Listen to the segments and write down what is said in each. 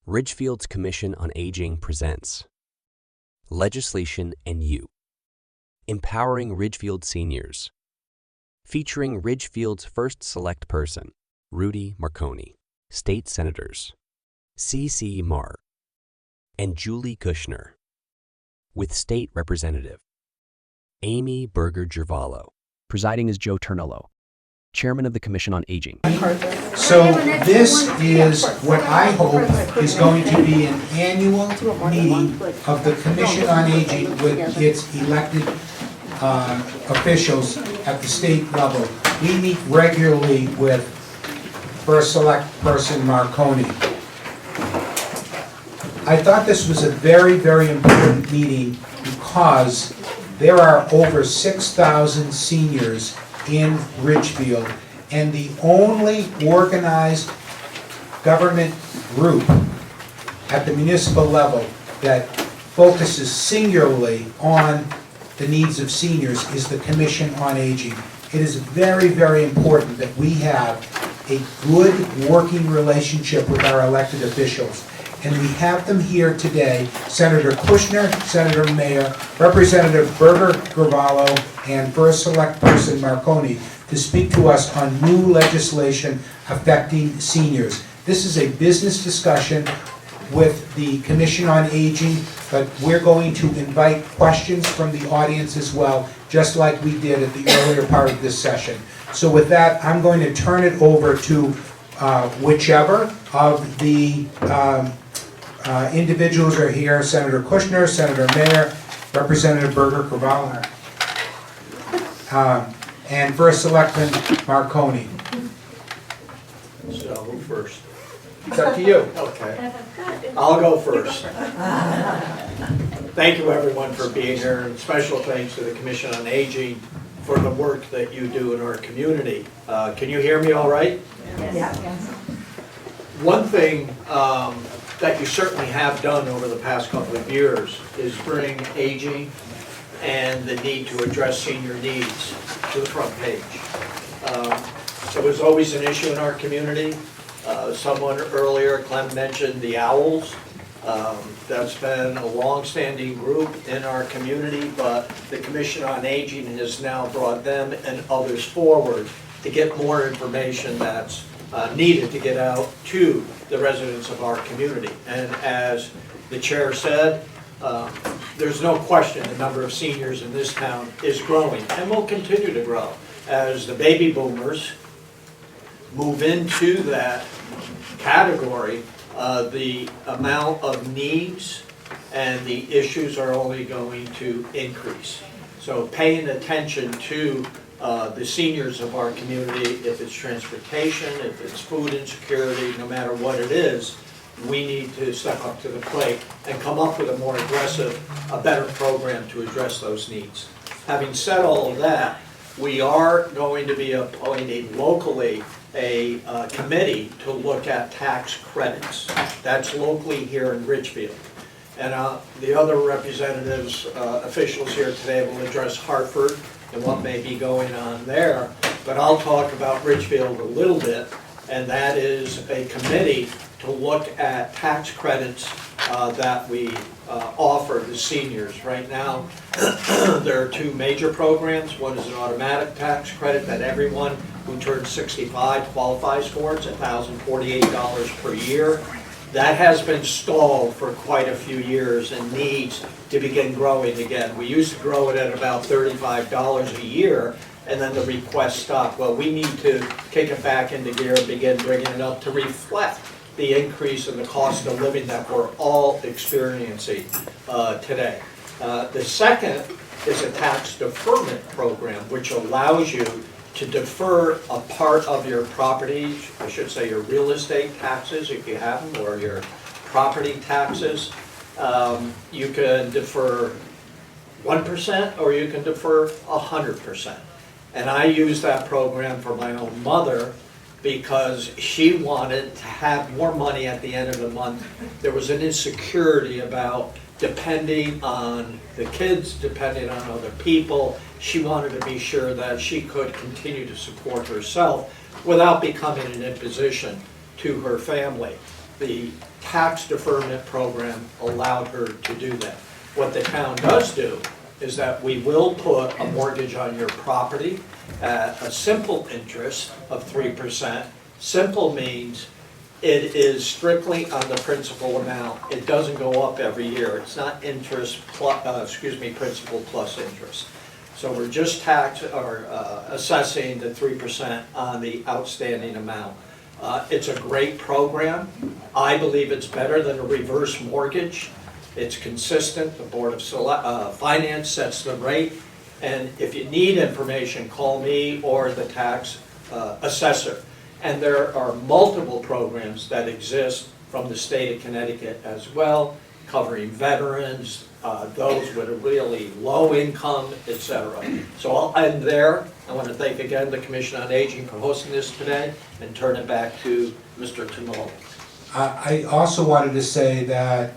Ridgefield's Commission on Aging presents Legislation and You, Empowering Ridgefield Seniors, featuring Ridgefield's first select person, Rudy Marconi, State Senators, C.C. Marr, and Julie Kushner, with State Representative Amy Berger-Gervalo. Presiding is Joe Turnullo, Chairman of the Commission on Aging. So this is what I hope is going to be an annual meeting of the Commission on Aging with its elected officials at the state level. We meet regularly with First Select Person Marconi. I thought this was a very, very important meeting because there are over 6,000 seniors in Ridgefield, and the only organized government group at the municipal level that focuses singularly on the needs of seniors is the Commission on Aging. It is very, very important that we have a good working relationship with our elected officials. And we have them here today, Senator Kushner, Senator Mayer, Representative Berger-Gervalo, and First Select Person Marconi to speak to us on new legislation affecting seniors. This is a business discussion with the Commission on Aging, but we're going to invite questions from the audience as well, just like we did at the earlier part of this session. So with that, I'm going to turn it over to whichever of the individuals are here, Senator Kushner, Senator Mayer, Representative Berger-Gervalo, and First Selectman Marconi. So I'll go first. It's up to you. Okay. I'll go first. Thank you everyone for being here, and special thanks to the Commission on Aging for the work that you do in our community. Can you hear me all right? Yes. One thing that you certainly have done over the past couple of years is bring aging and the need to address senior needs to the front page. It was always an issue in our community. Someone earlier, Clem, mentioned the owls. That's been a long-standing group in our community, but the Commission on Aging has now brought them and others forward to get more information that's needed to get out to the residents of our community. And as the chair said, there's no question the number of seniors in this town is growing and will continue to grow as the baby boomers move into that category. The amount of needs and the issues are only going to increase. So paying attention to the seniors of our community, if it's transportation, if it's food insecurity, no matter what it is, we need to step up to the plate and come up with a more aggressive, a better program to address those needs. Having said all of that, we are going to be appointing locally a committee to look at tax credits. That's locally here in Ridgefield. And the other representatives, officials here today will address Hartford and what may be going on there. But I'll talk about Ridgefield a little bit, and that is a committee to look at tax credits that we offer the seniors. Right now, there are two major programs. One is an automatic tax credit that everyone who turns 65 qualifies for. It's $1,048 per year. That has been stalled for quite a few years and needs to begin growing again. We used to grow it at about $35 a year, and then the request stopped. Well, we need to kick it back into gear and begin bringing it up to reflect the increase in the cost of living that we're all experiencing today. The second is a tax deferment program, which allows you to defer a part of your property, I should say your real estate taxes if you have them, or your property taxes. You can defer 1% or you can defer 100%. And I use that program for my own mother because she wanted to have more money at the end of the month. There was an insecurity about depending on the kids, depending on other people. She wanted to be sure that she could continue to support herself without becoming an imposition to her family. the tax deferment program allowed her to do that. What the town does do is that we will put a mortgage on your property at a simple interest of 3%. Simple means it is strictly on the principal amount. It doesn't go up every year. It's not interest plus, principal plus interest. So we're just assessing the 3% on the outstanding amount. It's a great program. I believe it's better than a reverse mortgage. It's consistent. The Board of Finance sets the rate. And if you need information, call me or the tax assessor. And there are multiple programs that exist from the state of Connecticut as well, covering veterans, those with a really low income, etc. So I'll end there. I want to thank again the Commission on Aging for hosting this today and turn it back to Mr. Tumolo. I also wanted to say that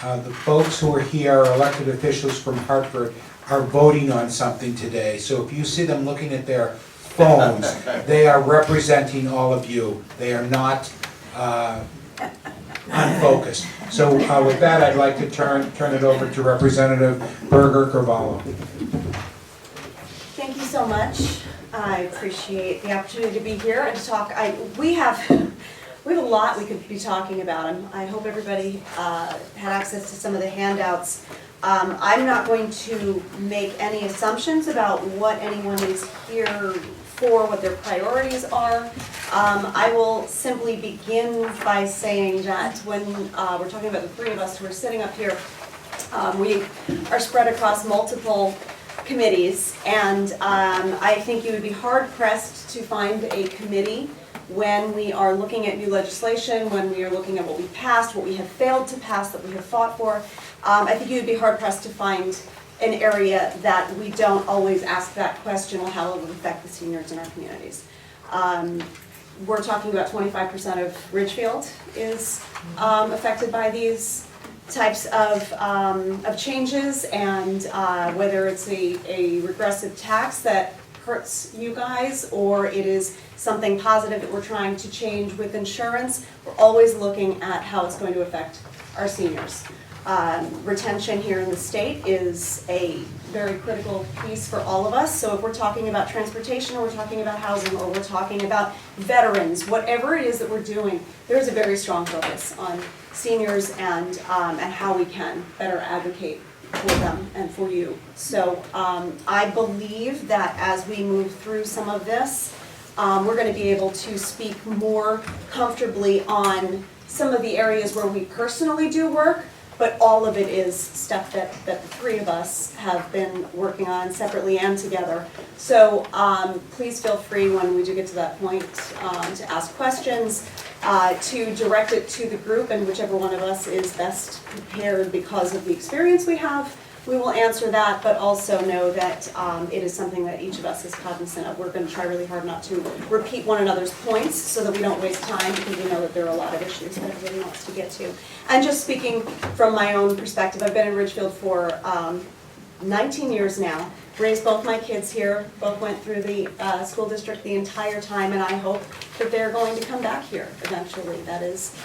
the folks who are here, elected officials from Hartford, are voting on something today. So if you see them looking at their phones, they are representing all of you. They are not unfocused. So with that, I'd like to turn it over to Representative Berger Carvalho. Thank you so much. I appreciate the opportunity to be here and to talk. We have a lot we could be talking about. I hope everybody had access to some of the handouts. I'm not going to make any assumptions about what anyone is here for, what their priorities are. I will simply begin by saying that when we're talking about the three of us who are sitting up here, we are spread across multiple committees, and I think you would be hard-pressed to find a committee when we are looking at new legislation, when we are looking at what we passed, what we have failed to pass, that we have fought for. I think you would be hard-pressed to find an area that we don't always ask that question, well, how will it affect the seniors in our communities? We're talking about 25% of Ridgefield is affected by these types of changes, and whether it's a regressive tax that hurts you guys or it is something positive that we're trying to change with insurance, we're always looking at how it's going to affect our seniors. Retention here in the state is a very critical piece for all of us. So if we're talking about transportation, or we're talking about housing, or we're talking about veterans, whatever it is that we're doing, there's a very strong focus on seniors and how we can better advocate for them and for you. So I believe that as we move through some of this, we're going to be able to speak more comfortably on some of the areas where we personally do work, but all of it is stuff that the three of us have been working on separately and together. So please feel free when we do get to that point to ask questions, to direct it to the group, and whichever one of us is best prepared because of the experience we have, we will answer that, but also know that it is something that each of us is cognizant of. We're going to try really hard not to repeat one another's points so that we don't waste time, because we know that there are a lot of issues that everybody wants to get to. And just speaking from my own perspective, I've been in Ridgefield for 19 years now. Raised both my kids here, both went through the school district the entire time, and I hope that they're going to come back here eventually. That is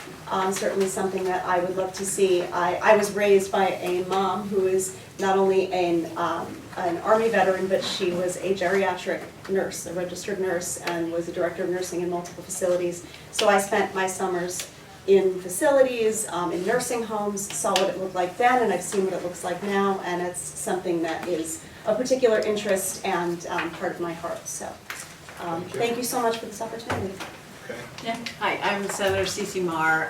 certainly something that I would love to see. I was raised by a mom who is not only an Army veteran, but she was a geriatric nurse, a registered nurse, and was a director of nursing in multiple facilities. So I spent my summers in facilities, in nursing homes, saw what it looked like then, and I've seen what it looks like now, and it's something that is of particular interest and part of my heart. So thank you so much for this opportunity. Okay. Yeah. Hi, I'm Senator Cece Marr.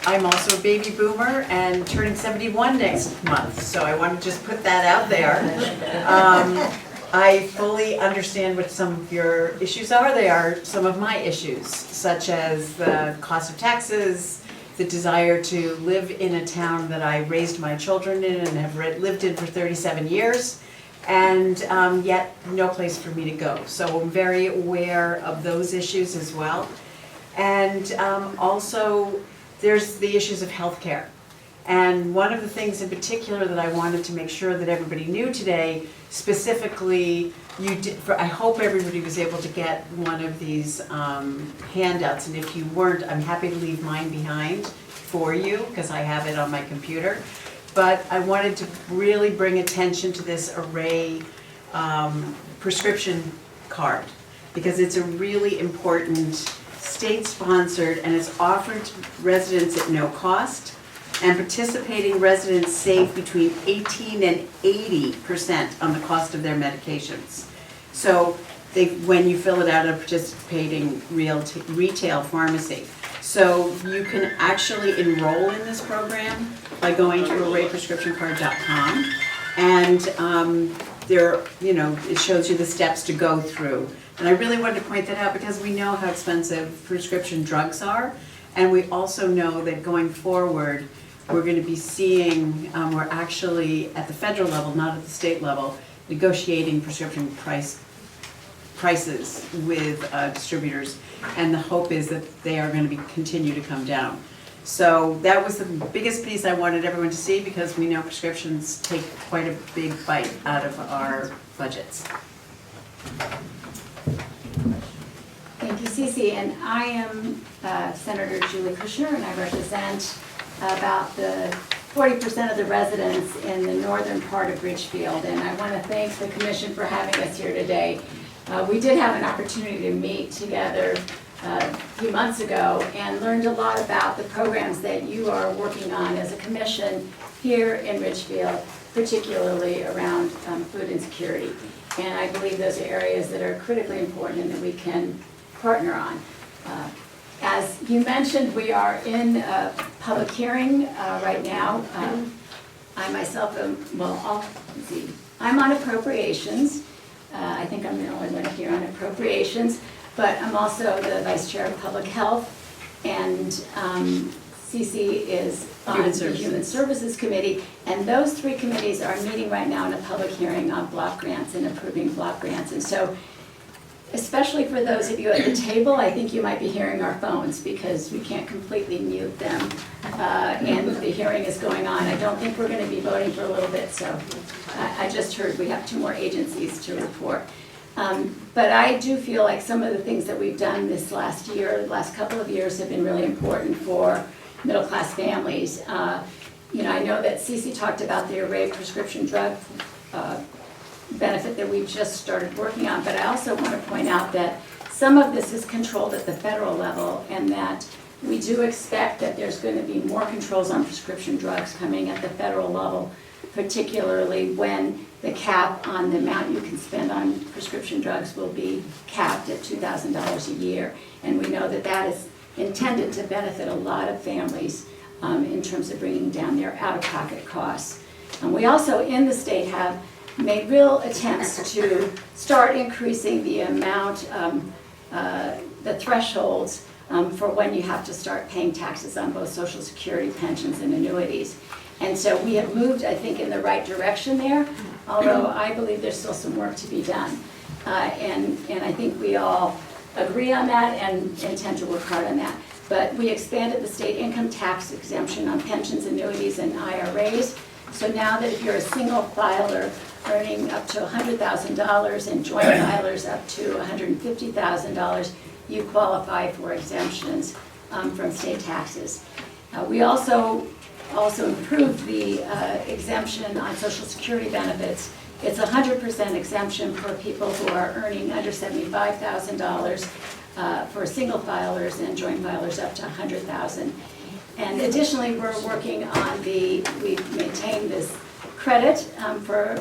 I'm also a baby boomer and turning 71 next month, so I want to just put that out there. I fully understand what some of your issues are. They are some of my issues, such as the cost of taxes, the desire to live in a town that I raised my children in and have lived in for 37 years, and yet no place for me to go. So I'm very aware of those issues as well. And also there's the issues of healthcare. And one of the things in particular that I wanted to make sure that everybody knew today, specifically I hope everybody was able to get one of these handouts, and if you weren't, I'm happy to leave mine behind for you, because I have it on my computer. But I wanted to really bring attention to this Array prescription card, because it's a really important state-sponsored, and it's offered to residents at no cost, and participating residents save between 18 and 80% on the cost of their medications. So when you fill it out at a participating retail pharmacy. So you can actually enroll in this program by going to arrayprescriptioncard.com, and it shows you the steps to go through. And I really wanted to point that out because we know how expensive prescription drugs are, and we also know that going forward, we're going to be seeing, we're actually at the federal level, not at the state level, negotiating prescription prices with distributors, and the hope is that they are going to continue to come down. So that was the biggest piece I wanted everyone to see, because we know prescriptions take quite a big bite out of our budgets. Thank you, Cece. And I am Senator Julie Kushner, and I represent about the 40% of the residents in the northern part of Ridgefield. And I want to thank the Commission for having us here today. We did have an opportunity to meet together a few months ago and learned a lot about the programs that you are working on as a commission here in Ridgefield, particularly around food insecurity. And I believe those are areas that are critically important and that we can partner on. As you mentioned, we are in a public hearing right now. I myself am, I'm on appropriations. I think I'm the only one here on appropriations, but I'm also the Vice Chair of Public Health, and Cece is on the Human Services Committee, and those three committees are meeting right now in a public hearing on block grants and approving block grants. And so, especially for those of you at the table, I think you might be hearing our phones because we can't completely mute them, and the hearing is going on. I don't think we're going to be voting for a little bit, so I just heard we have 2 more agencies to report. But I do feel like some of the things that we've done this last couple of years have been really important for middle-class families. I know that Cece talked about the Array prescription drug benefit that we've just started working on, but I also want to point out that some of this is controlled at the federal level, and that we do expect that there's going to be more controls on prescription drugs coming at the federal level, particularly when the cap on the amount you can spend on prescription drugs will be capped at $2,000 a year. And we know that that is intended to benefit a lot of families in terms of bringing down their out-of-pocket costs. We also, in the state, have made real attempts to start increasing the amount, the thresholds for when you have to start paying taxes on both Social Security, pensions, and annuities. And so we have moved, I think, in the right direction there, although I believe there's still some work to be done. And I think we all agree on that and intend to work hard on that. But we expanded the state income tax exemption on pensions, annuities, and IRAs. So now that if you're a single filer earning up to $100,000 and joint filers up to $150,000, you qualify for exemptions from state taxes. We also improved the exemption on Social Security benefits. It's 100% exemption for people who are earning under $75,000 for single filers and joint filers up to $100,000. And additionally, we're working on we've maintained this credit for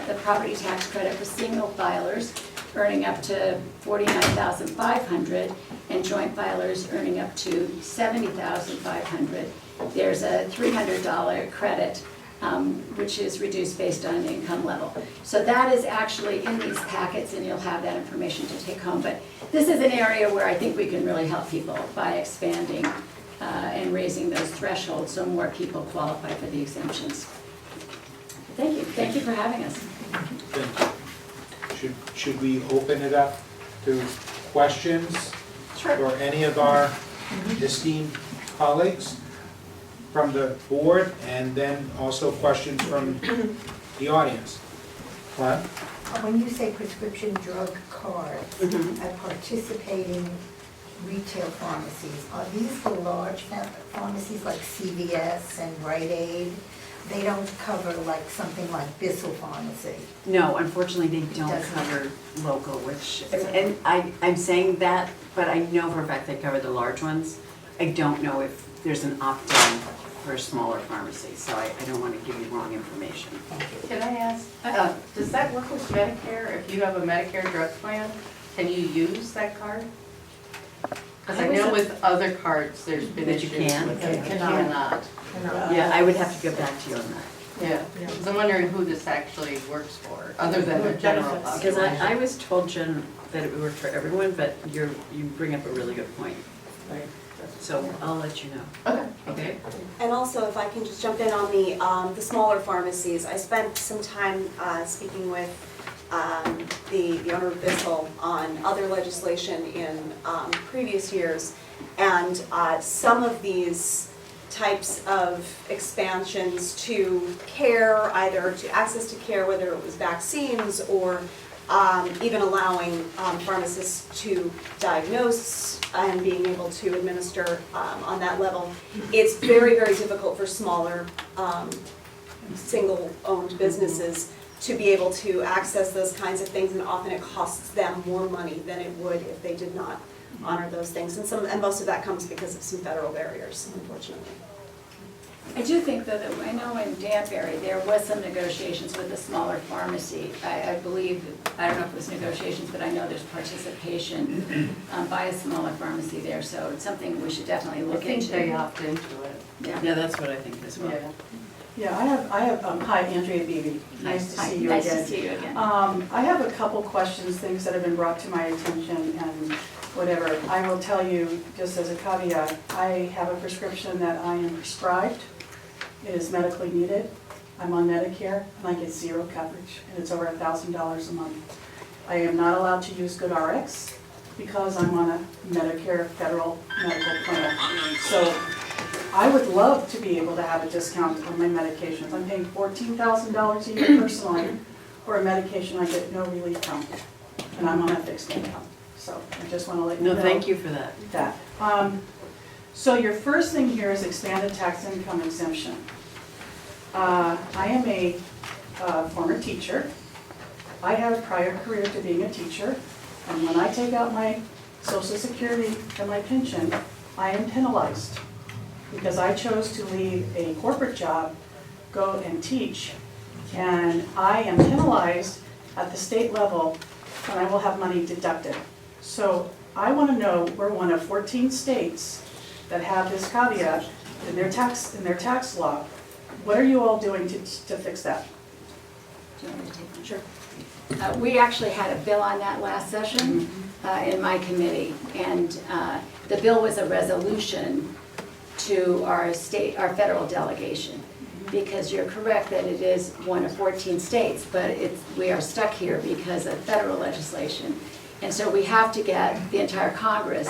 the property tax credit for single filers earning up to $49,500 and joint filers earning up to $70,500. There's a $300 credit, which is reduced based on income level. So that is actually in these packets, and you'll have that information to take home. But this is an area where I think we can really help people by expanding and raising those thresholds so more people qualify for the exemptions. Thank you. Thank you for having us. Should we open it up to questions Sure. for any of our esteemed colleagues from the board, and then also questions from the audience? What? When you say prescription drug cards at participating retail pharmacies, are these the large pharmacies like CVS and Rite Aid? They don't cover like something like Bissell Pharmacy? No, unfortunately, they don't Doesn't. cover local, which, and I'm saying that, but I know for a fact they cover the large ones. I don't know if there's an opt-in for a smaller pharmacy, so I don't want to give you wrong information. Can I ask, does that work with Medicare? If you have a Medicare drug plan, can you use that card? Because I know with other cards, there's been That you issues can? with it. You cannot. Yeah, I would have to go back to you on that. Yeah, because I'm wondering who this actually works for, other than the general Because population. I was told, Jen, that it would work for everyone, but you bring up a really good point. So I'll let you know. Okay. And also, if I can just jump in on the smaller pharmacies, I spent some time speaking with the owner of Bissell on other legislation in previous years, and some of these types of expansions to care, either to access to care, whether it was vaccines or even allowing pharmacists to diagnose and being able to administer on that level. It's very, very difficult for smaller single-owned businesses to be able to access those kinds of things, and often it costs them more money than it would if they did not honor those things. And most of that comes because of some federal barriers, unfortunately. I do think though that, I know in Danbury, there was some negotiations with a smaller pharmacy. I believe, I don't know if it was negotiations, but I know there's participation by a smaller pharmacy there, so it's something we should definitely I look think into. they opt into it. Yeah, that's what I think as well. Yeah. Yeah, hi, Andrea Beebe. Nice to Hi, see you nice again. to see you again. I have a couple questions, things that have been brought to my attention and whatever. I will tell you, just as a caveat, I have a prescription that I am prescribed. It is medically needed. I'm on Medicare and I get zero coverage and it's over $1,000 a month. I am not allowed to use GoodRx because I'm on a Medicare federal medical plan. So I would love to be able to have a discount on my medications. I'm paying $14,000 a year personally for a medication I get no relief from, and I'm on a fixed income. So I just want to let you know. No, thank you for that. That. So your first thing here is expanded tax income exemption. I am a former teacher. I had a prior career to being a teacher, and when I take out my Social Security and my pension, I am penalized because I chose to leave a corporate job, go and teach, and I am penalized at the state level, and I will have money deducted. So I want to know, we're one of 14 states that have this caveat in their tax law. What are you all doing to fix that? Do you want me to take that? Sure. We actually had a bill on that last session in my committee, and the bill was a resolution to our federal delegation, because you're correct that it is one of 14 states, but we are stuck here because of federal legislation. And so we have to get the entire Congress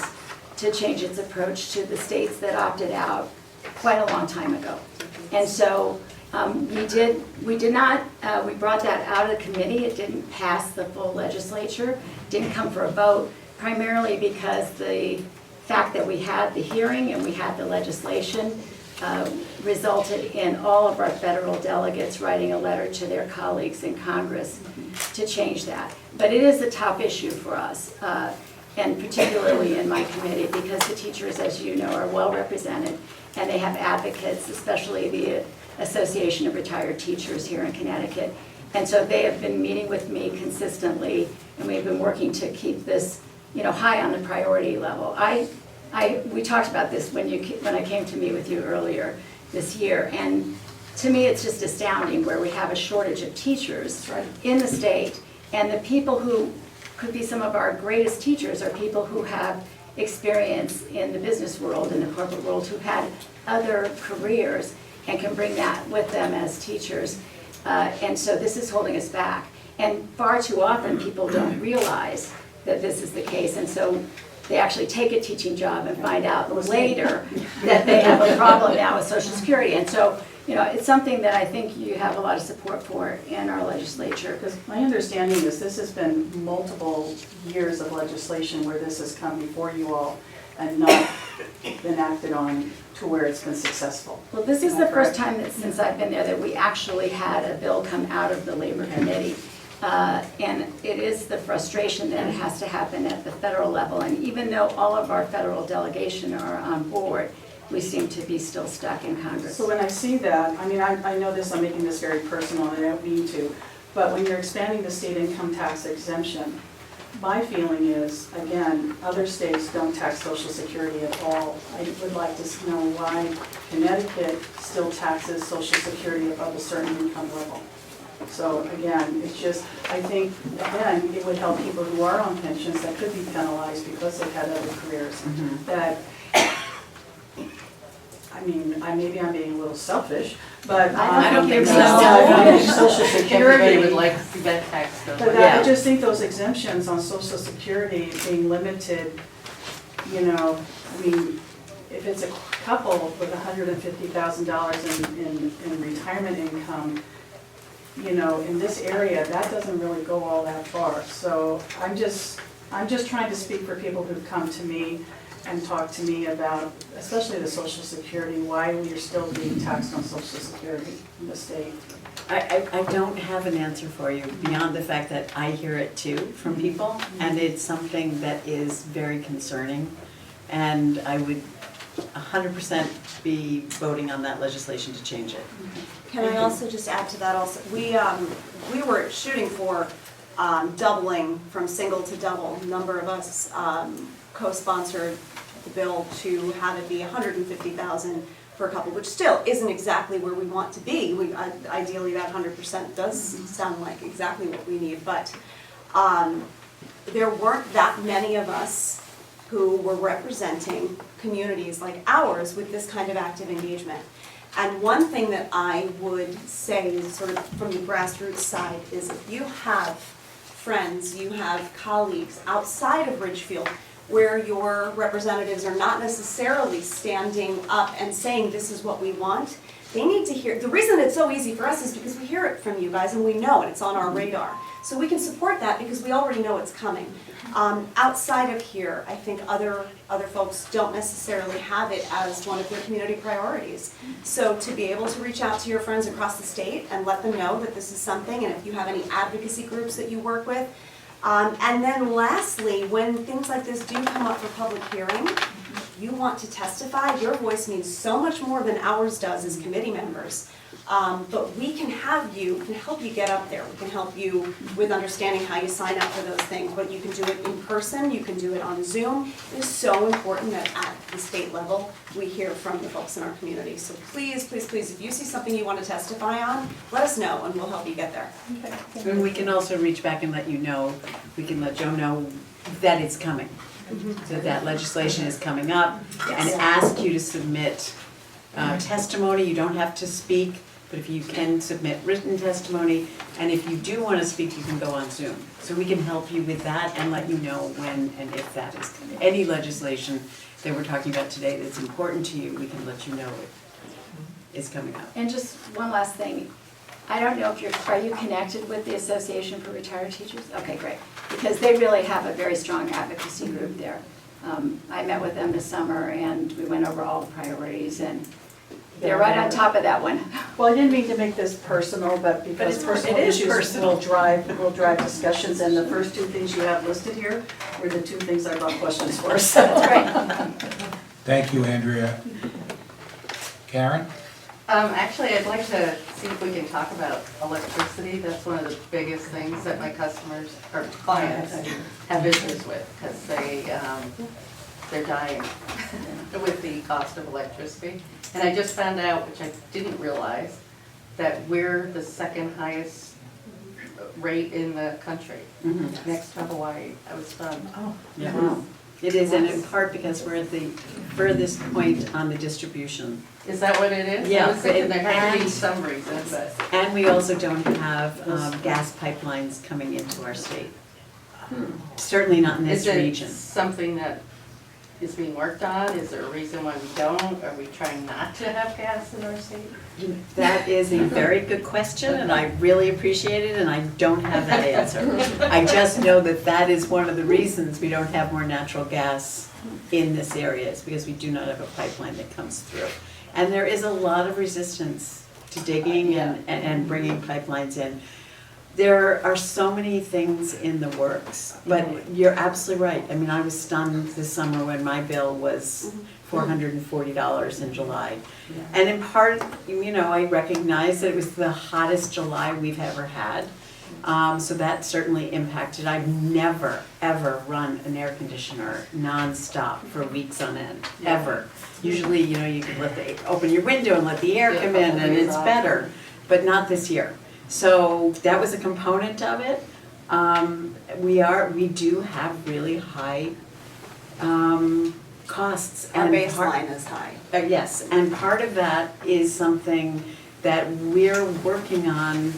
to change its approach to the states that opted out quite a long time ago. And so we brought that out of the committee. It didn't pass the full legislature, didn't come for a vote, primarily because the fact that we had the hearing and we had the legislation resulted in all of our federal delegates writing a letter to their colleagues in Congress to change that. But it is a top issue for us, and particularly in my committee, because the teachers, as you know, are well represented, and they have advocates, especially the Association of Retired Teachers here in Connecticut. And so they have been meeting with me consistently, and we've been working to keep this, high on the priority level. We talked about this when I came to meet with you earlier this year, and to me it's just astounding where we have a shortage of teachers in the state, and the people who could be some of our greatest teachers are people who have experience in the business world, in the corporate world, who've had other careers and can bring that with them as teachers. And so this is holding us back. And far too often people don't realize that this is the case, and so they actually take a teaching job and find out later that they have a problem now with Social Security. And so it's something that I think you have a lot of support for in our legislature. Because my understanding is this has been multiple years of legislation where this has come before you all and not been acted on to where it's been successful. Well, this is the first time that since I've been there that we actually had a bill come out of the Labor Committee. And it is the frustration that it has to happen at the federal level. And even though all of our federal delegation are on board, we seem to be still stuck in Congress. So when I see that, I mean, I know this, I'm making this very personal, and I don't mean to, but when you're expanding the state income tax exemption, my feeling is, again, other states don't tax Social Security at all. I would like to know why Connecticut still taxes Social Security above a certain income level. So again, it's just, I think, again, it would help people who are on pensions that could be penalized because they've had other careers. That, I mean, maybe I'm being a little selfish, but I don't think so. Social Everybody Security. would like to see that tax though. But I just think those exemptions on Social Security being limited, I mean, if it's a couple with $150,000 in retirement income, in this area, that doesn't really go all that far. So I'm just trying to speak for people who've come to me and talk to me about, especially the Social Security, why we are still being taxed on Social Security in the state. I don't have an answer for you beyond the fact that I hear it too from people, and it's something that is very concerning. And I would 100% be voting on that legislation to change it. Can I also just add to that also, we were shooting for doubling from single to double. A number of us co-sponsored the bill to have it be $150,000 for a couple, which still isn't exactly where we want to be. Ideally, that 100% does sound like exactly what we need, but there weren't that many of us who were representing communities like ours with this kind of active engagement. And one thing that I would say, sort of from the grassroots side, is if you have friends, you have colleagues outside of Ridgefield where your representatives are not necessarily standing up and saying this is what we want, they need to hear. The reason it's so easy for us is because we hear it from you guys and we know it, it's on our radar. So we can support that because we already know it's coming. Outside of here, I think other folks don't necessarily have it as one of their community priorities. So to be able to reach out to your friends across the state and let them know that this is something, and if you have any advocacy groups that you work with. And then lastly, when things like this do come up for public hearing, you want to testify, your voice means so much more than ours does as committee members. But we can help you get up there. We can help you with understanding how you sign up for those things. But you can do it in person, you can do it on Zoom. It is so important that at the state level, we hear from the folks in our community. So please, please, please, if you see something you want to testify on, let us know and we'll help you get there. And we can also reach back and let you know, we can let Joe know that it's coming. So that legislation is coming up, and ask you to submit testimony. You don't have to speak, but if you can submit written testimony, and if you do want to speak, you can go on Zoom. So we can help you with that and let you know when and if that is coming. Any legislation that we're talking about today that's important to you, we can let you know it is coming up. And just one last thing, I don't know if are you connected with the Association for Retired Teachers? Okay, great, because they really have a very strong advocacy group there. I met with them this summer and we went over all the priorities and they're right on top of that one. Well, I didn't mean to make this personal, but because personal issues will drive discussions, and the first two things you have listed here were the two things I brought questions for, so. That's great. Thank you, Andrea. Karen? Actually, I'd like to see if we can talk about electricity. That's one of the biggest things that my customers or clients have issues with, because they're dying with the cost of electricity. And I just found out, which I didn't realize, that we're the second highest rate in the country, next to Hawaii. I was stunned. Oh, yeah. Wow. It is, and in part because we're at the furthest point on the distribution. Is that what it is? Yeah. I was thinking there had to be some reason, but. And we also don't have gas pipelines coming into our state. Certainly not in this region. Is it something that is being worked on? Is there a reason why we don't? Are we trying not to have gas in our state? That is a very good question, and I really appreciate it, and I don't have that answer. I just know that that is one of the reasons we don't have more natural gas in this area, is because we do not have a pipeline that comes through. And there is a lot of resistance to digging and bringing pipelines in. There are so many things in the works, but you're absolutely right. I mean, I was stunned this summer when my bill was $440 in July. And in part, you know, I recognize that it was the hottest July we've ever had. So that certainly impacted. I've never, ever run an air conditioner nonstop for weeks on end, ever. Usually, you know, you can open your window and let the air come in and it's better, but not this year. So that was a component of it. We do have really high costs. Our and baseline is high. Yes, and part of that is something that we're working on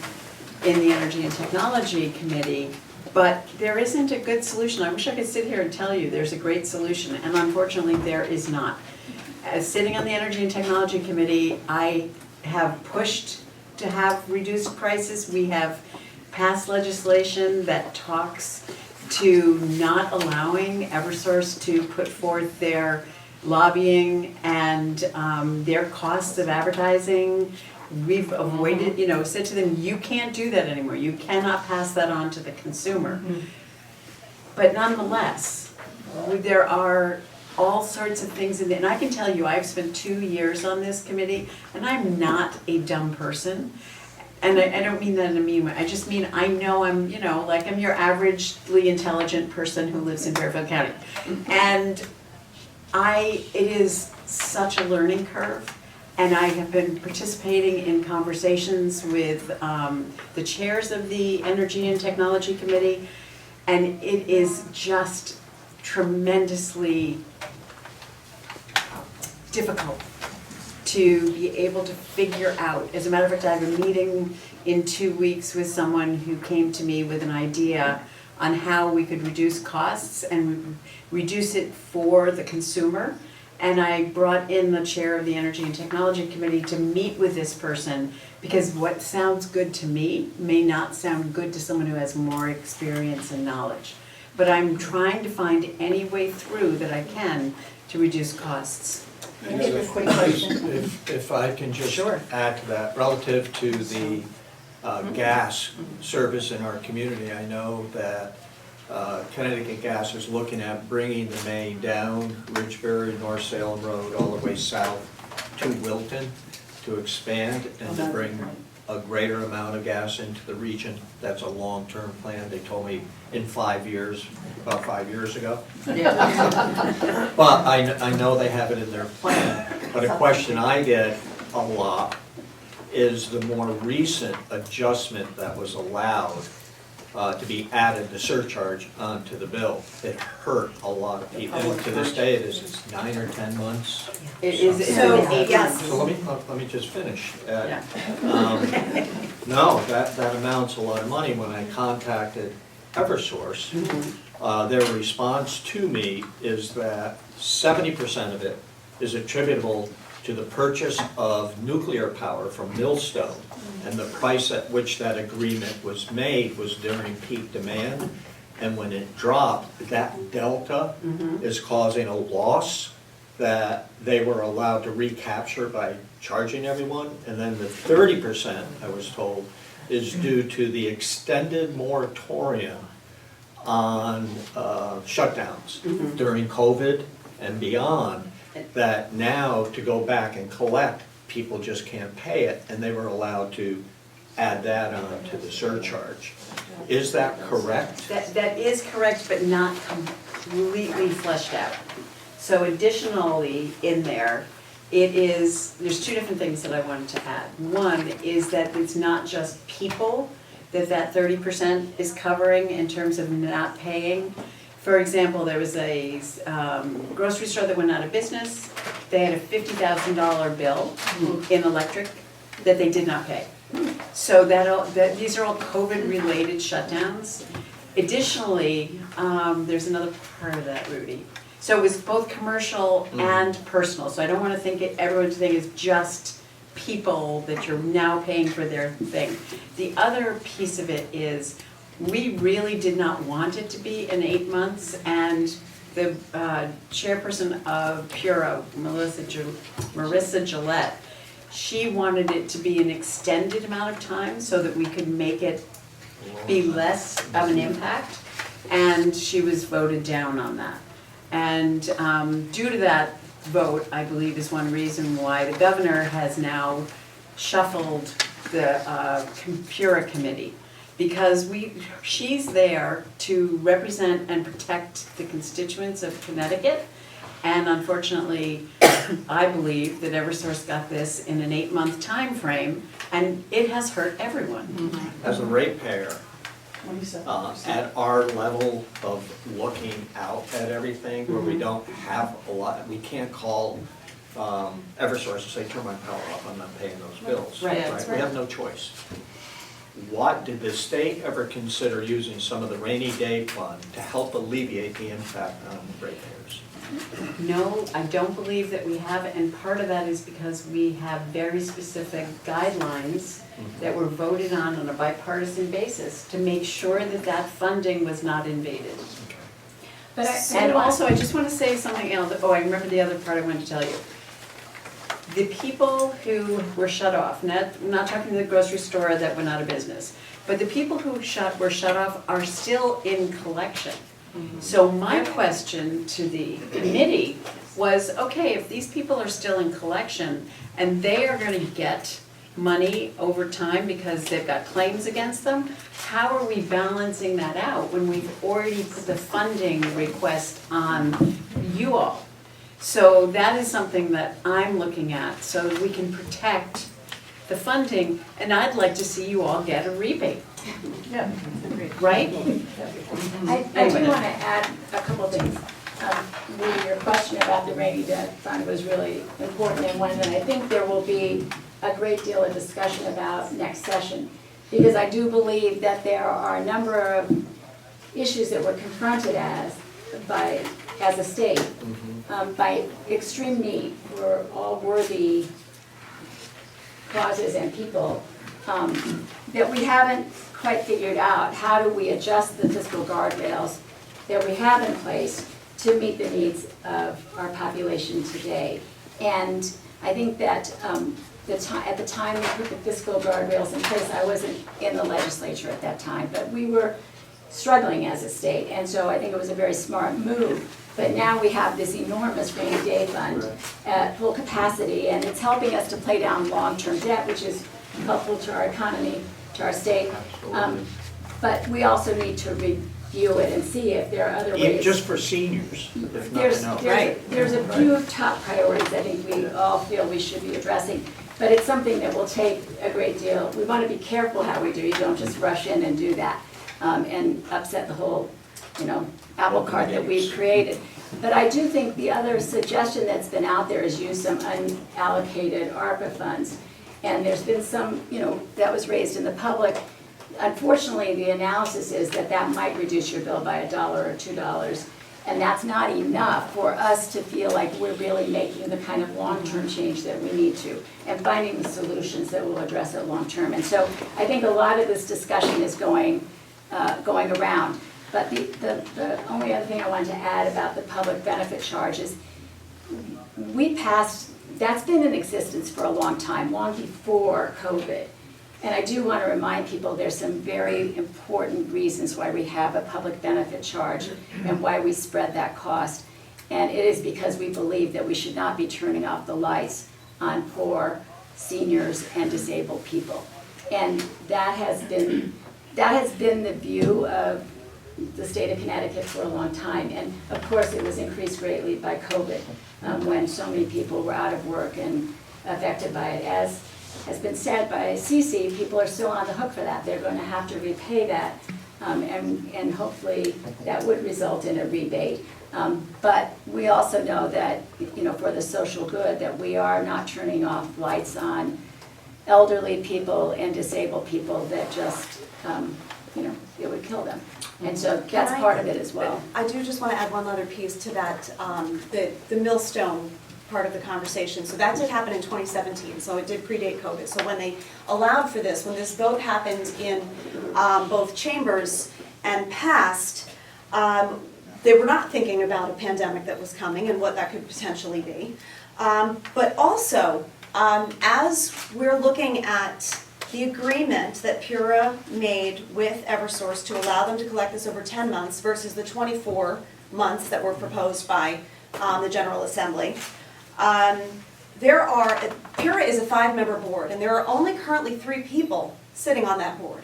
in the Energy and Technology Committee, but there isn't a good solution. I wish I could sit here and tell you there's a great solution, and unfortunately there is not. As sitting on the Energy and Technology Committee, I have pushed to have reduced prices. We have passed legislation that talks to not allowing Eversource to put forth their lobbying and their costs of advertising. We've avoided, you know, said to them, you can't do that anymore. You cannot pass that on to the consumer. But nonetheless, there are all sorts of things in there. And I can tell you, I've spent 2 years on this committee, and I'm not a dumb person. And I don't mean that in a mean way. I just mean I know I'm, you know, like I'm your averagely intelligent person who lives in Fairfield County. And it is such a learning curve. And I have been participating in conversations with the chairs of the Energy and Technology Committee. And it is just tremendously difficult to be able to figure out. As a matter of fact, I have a meeting in 2 weeks with someone who came to me with an idea on how we could reduce costs and reduce it for the consumer. And I brought in the chair of the Energy and Technology Committee to meet with this person, because what sounds good to me may not sound good to someone who has more experience and knowledge. But I'm trying to find any way through that I can to reduce costs. If I can just Sure. add to that, relative to the gas service in our community, I know that Connecticut Gas is looking at bringing the main down Ridgebury, North Salem Road, all the way south to Wilton to expand and to bring a greater amount of gas into the region. That's a long-term plan. They told me in 5 years, about 5 years ago. Yeah. But I know they have it in their plan. But a question I get a lot is the more recent adjustment that was allowed to be added, the surcharge onto the bill. It hurt a lot of people. And to this day, it's 9 or 10 months. It is, it's So, been 8 yes. months. So let me just finish. Yeah. No, that amounts a lot of money. When I contacted Eversource, their response to me is that 70% of it is attributable to the purchase of nuclear power from Millstone, and the price at which that agreement was made was during peak demand, and when it dropped, that delta is causing a loss that they were allowed to recapture by charging everyone. And then the 30%, I was told, is due to the extended moratorium on shutdowns during COVID and beyond, that now to go back and collect, people just can't pay it, and they were allowed to add that on to the surcharge. Is that correct? That is correct, but not completely fleshed out. So additionally in there, there's 2 different things that I wanted to add. One is that it's not just people that 30% is covering in terms of not paying. For example, there was a grocery store that went out of business. They had a $50,000 bill in electric that they did not pay. So these are all COVID-related shutdowns. Additionally, there's another part of that, Rudy. So it was both commercial and personal, so I don't want to think everyone's thing is just people that you're now paying for their thing. The other piece of it is, we really did not want it to be in 8 months, and the chairperson of Pura, Marissa Gillette, she wanted it to be an extended amount of time so that we could make it be less of an impact, and she was voted down on that. And due to that vote, I believe, is one reason why the governor has now shuffled the Pura committee, because she's there to represent and protect the constituents of Connecticut. And unfortunately, I believe that Eversource got this in an 8-month time frame, and it has hurt everyone. As a ratepayer, What do you say? at our level of looking out at everything, where we don't have a lot, we can't call Eversource and say, turn my power off, I'm not paying those bills. Right, that's We have no choice. What, did the state ever consider using some of the rainy day fund to help alleviate the impact on ratepayers? No, I don't believe that we have, and part of that is because we have very specific guidelines that were voted on a bipartisan basis to make sure that that funding was not invaded. But And also, I just want to say something else. Oh, I remember the other part I wanted to tell you. The people who were shut off, I'm not talking the grocery store that went out of business, but the people who were shut off are still in collection. So my question to the committee was, okay, if these people are still in collection and they are going to get money over time because they've got claims against them, how are we balancing that out when we've already put the funding request on you all? So that is something that I'm looking at, so that we can protect the funding, and I'd like to see you all get a rebate, Yeah, agreed. right? I do want to add a couple of things. Your question about the rainy day fund was really important, and one that I think there will be a great deal of discussion about next session, because I do believe that there are a number of issues that we're confronted as a state, by extreme need for all worthy causes and people, that we haven't quite figured out how do we adjust the fiscal guardrails that we have in place to meet the needs of our population today. And I think that at the time we put the fiscal guardrails in place, I wasn't in the legislature at that time, but we were struggling as a state, and so I think it was a very smart move. But now we have this enormous rainy day fund at full capacity, and it's helping us to pay down long-term debt, which is helpful to our economy, to our state. But we also need to review it and see if there are other ways. Just for seniors, if nothing else. There's a few top priorities I think we all feel we should be addressing, but it's something that will take a great deal. We want to be careful how we do. You don't just rush in and do that and upset the whole, apple cart that we've created. But I do think the other suggestion that's been out there is use some unallocated ARPA funds. And there's been some, that was raised in the public. Unfortunately, the analysis is that that might reduce your bill by $1 or $2. And that's not enough for us to feel like we're really making the kind of long-term change that we need to, and finding the solutions that will address it long-term. And so I think a lot of this discussion is going around. But the only other thing I wanted to add about the public benefit charge is that's been in existence for a long time, long before COVID. And I do want to remind people there's some very important reasons why we have a public benefit charge and why we spread that cost. And it is because we believe that we should not be turning off the lights on poor seniors and disabled people. And that has been the view of the state of Connecticut for a long time. And of course, it was increased greatly by COVID when so many people were out of work and affected by it. As has been said by Cece, people are still on the hook for that. They're going to have to repay that, and hopefully that would result in a rebate. But we also know that, for the social good, that we are not turning off lights on elderly people and disabled people that just, it would kill them. And so that's part of it as well. I do just want to add one other piece to that, the millstone part of the conversation. So that did happen in 2017, so it did predate COVID. So when they allowed for this, when this vote happened in both chambers and passed, they were not thinking about a pandemic that was coming and what that could potentially be. But also, as we're looking at the agreement that Pura made with Eversource to allow them to collect this over 10 months versus the 24 months that were proposed by the General Assembly, Pura is a 5-member board, and there are only currently 3 people sitting on that board,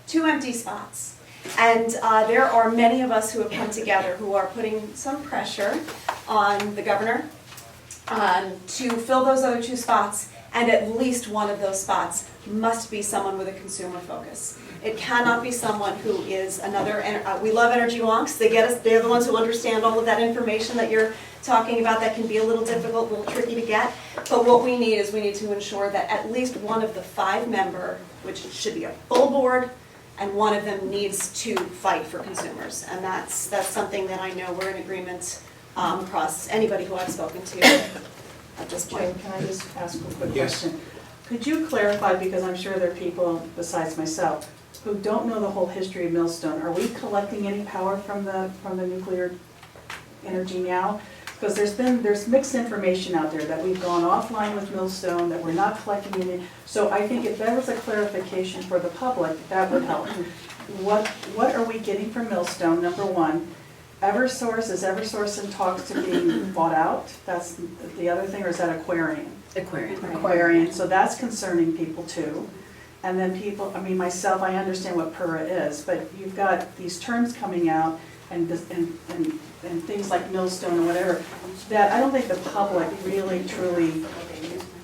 2 empty spots. And there are many of us who have come together who are putting some pressure on the governor to fill those other 2 spots, and at least one of those spots must be someone with a consumer focus. It cannot be someone who is another, we love energy wonks, they get us, they're the ones who understand all of that information that you're talking about that can be a little difficult, a little tricky to get. But what we need is we need to ensure that at least one of the 5-member, which should be a full board, and one of them needs to fight for consumers. And that's something that I know we're in agreement across anybody who I've spoken to at this point. Jim, can I just ask a quick Yes. question? Could you clarify, because I'm sure there are people besides myself who don't know the whole history of Millstone, are we collecting any power from the nuclear energy now? Because there's mixed information out there that we've gone offline with Millstone, that we're not collecting any. So I think if there was a clarification for the public, that would help. What are we getting from Millstone, number one? Eversource, is Eversource in talks to being bought out? That's the other thing, or is that Aquarian? Aquarian, so that's concerning people too. And then people, I mean myself, I understand what Pura is, but you've got these terms coming out and things like Millstone or whatever, that I don't think the public really truly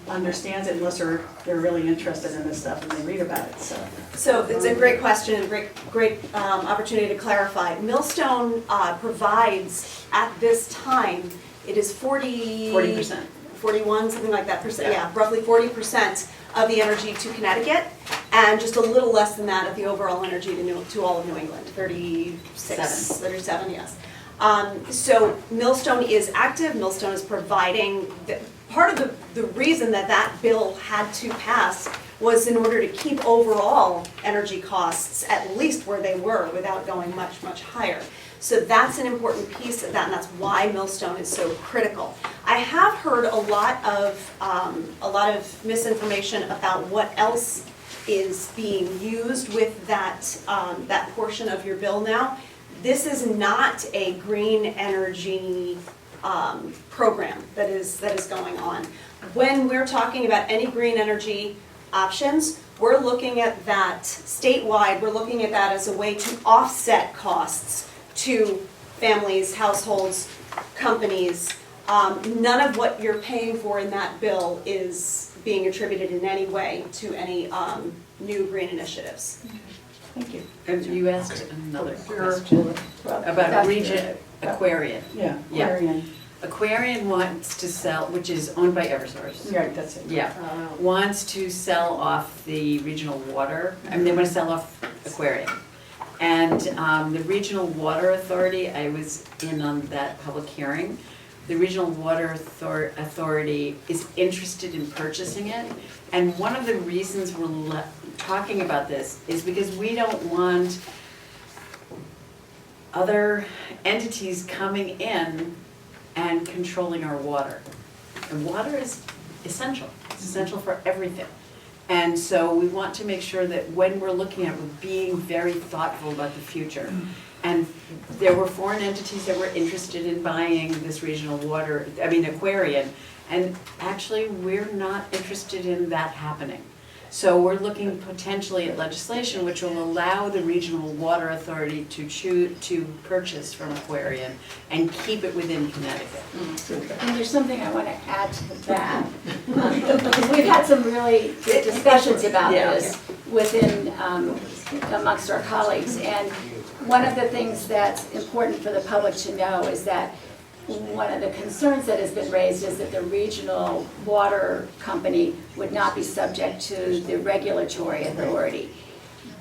understands it unless they're really interested in this stuff and they read about it, so. So it's a great question, great opportunity to clarify. Millstone provides, at this time, it is 40%. 41, something like that, yeah, roughly 40% of the energy to Connecticut, and just a little less than that of the overall energy to all of New England, 37, yes. So Millstone is active, Millstone is providing, part of the reason that bill had to pass was in order to keep overall energy costs at least where they were without going much, much higher. So that's an important piece of that, and that's why Millstone is so critical. I have heard a lot of misinformation about what else is being used with that portion of your bill now. This is not a green energy program that is going on. When we're talking about any green energy options, we're looking at that statewide. We're looking at that as a way to offset costs to families, households, companies. None of what you're paying for in that bill is being attributed in any way to any new green initiatives. Thank you. And you asked another question about region, Aquarian. Yeah, Yeah. Aquarian. Aquarian wants to sell, which is owned by Eversource. Right, that's it. Yeah, wants to sell off the regional water, I mean, they want to sell off Aquarian. And the Regional Water Authority, I was in on that public hearing. The Regional Water Authority is interested in purchasing it. And one of the reasons we're talking about this is because we don't want other entities coming in and controlling our water. And water is essential. It's essential for everything. And so we want to make sure that when we're looking at it, we're being very thoughtful about the future. And there were foreign entities that were interested in buying this regional water, Aquarian, and actually we're not interested in that happening. So we're looking potentially at legislation which will allow the Regional Water Authority to purchase from Aquarian and keep it within Connecticut. And there's something I want to add to that. Because we've had some really good discussions about this within, amongst our colleagues. And one of the things that's important for the public to know is that one of the concerns that has been raised is that the regional water company would not be subject to the regulatory authority.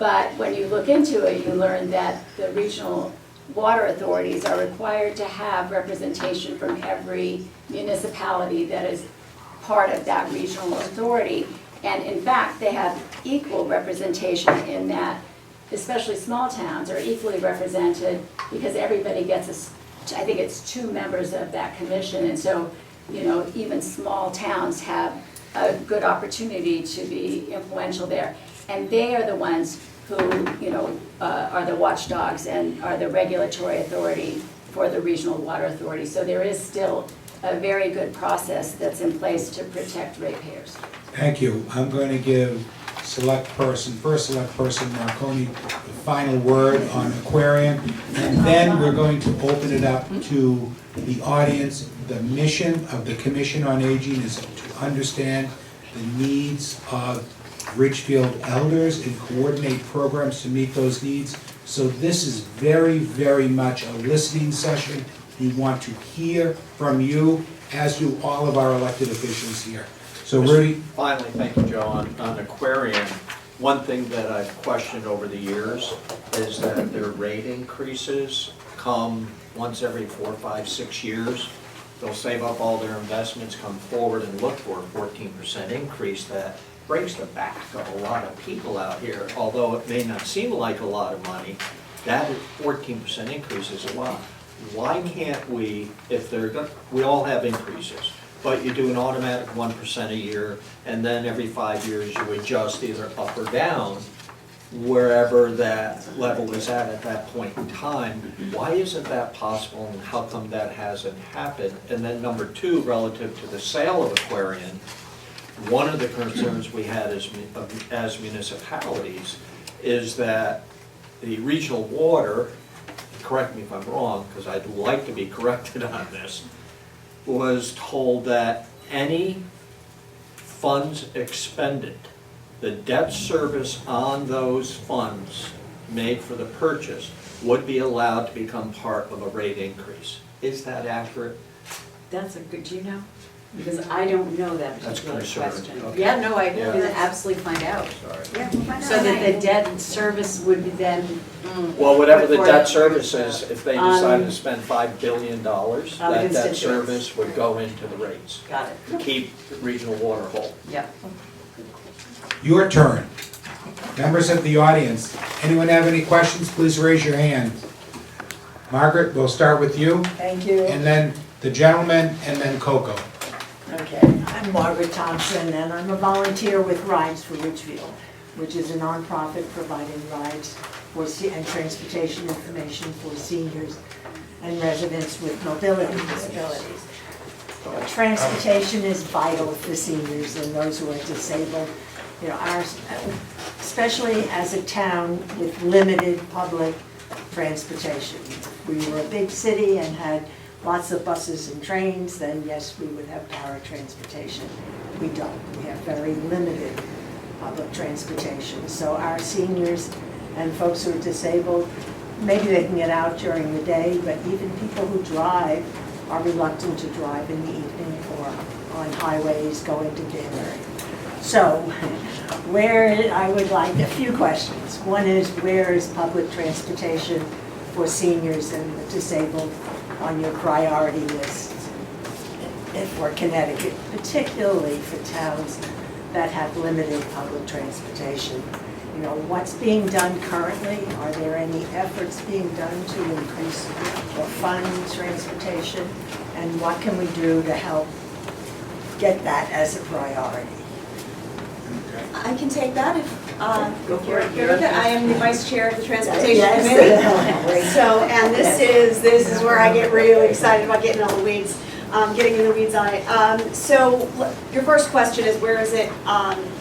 But when you look into it, you learn that the regional water authorities are required to have representation from every municipality that is part of that regional authority. And in fact, they have equal representation in that, especially small towns are equally represented because everybody gets I think it's 2 members of that commission. And so, you know, even small towns have a good opportunity to be influential there. And they are the ones who, you know, are the watchdogs and are the regulatory authority for the regional water authority. So there is still a very good process that's in place to protect ratepayers. Thank you. I'm going to give first select person Marconi, the final word on Aquarian, and then we're going to open it up to the audience. The mission of the Commission on Aging is to understand the needs of Ridgefield elders and coordinate programs to meet those needs. So this is very, very much a listening session. We want to hear from you, as do all of our elected officials here. So Rudy? Finally, thank you, Joe, on Aquarian, one thing that I've questioned over the years is that their rate increases come once every 4, 5, 6 years. They'll save up all their investments, come forward and look for a 14% increase that breaks the back of a lot of people out here. Although it may not seem like a lot of money, that 14% increase is a lot. Why can't we, if they're, we all have increases, but you do an automatic 1% a year, and then every 5 years you adjust either up or down, wherever that level is at that point in time. Why isn't that possible, and how come that hasn't happened? And then number 2, relative to the sale of Aquarian, one of the concerns we had as municipalities is that the regional water, correct me if I'm wrong, because I'd like to be corrected on this, was told that any funds expended, the debt service on those funds made for the purchase would be allowed to become part of a rate increase. Is that accurate? That's a good, do you know? Because I don't know that That's particular concerning. question. Okay. Yeah, no, I Yeah. can absolutely find out. Sorry. Yeah, we'll find out. So that the debt service would be then. Well, whatever the For- debt service is, if they decided On- to spend $5 billion, On that debt constituents. service would go into the rates Got it. to keep the regional water whole. Yeah. Your turn. Members of the audience, anyone have any questions, please raise your hand. Margaret, we'll start with you, Thank you. and then the gentleman, and then Coco. Okay, I'm Margaret Thompson, and I'm a volunteer with Rides for Ridgefield, which is a nonprofit providing rides for and transportation information for seniors and residents with mobility disabilities. Transportation is vital for seniors and those who are disabled. You know, especially as a town with limited public transportation. If we were a big city and had lots of buses and trains, then yes, we would have paratransportation. We don't. We have very limited public transportation. So our seniors and folks who are disabled, maybe they can get out during the day, but even people who drive are reluctant to drive in the evening or on highways going to dinner. So I would like a few questions. One is, where is public transportation for seniors and the disabled on your priority list for Connecticut, particularly for towns that have limited public transportation? You know, what's being done currently? Are there any efforts being done to increase or fund transportation? And what can we do to help get that as a priority? I can take that if, Go for it. you're okay. I am the vice chair of the transportation Yes. committee. So, and this is where I get really excited about getting all the weeds, getting in the weeds on it. So your first question is, where is it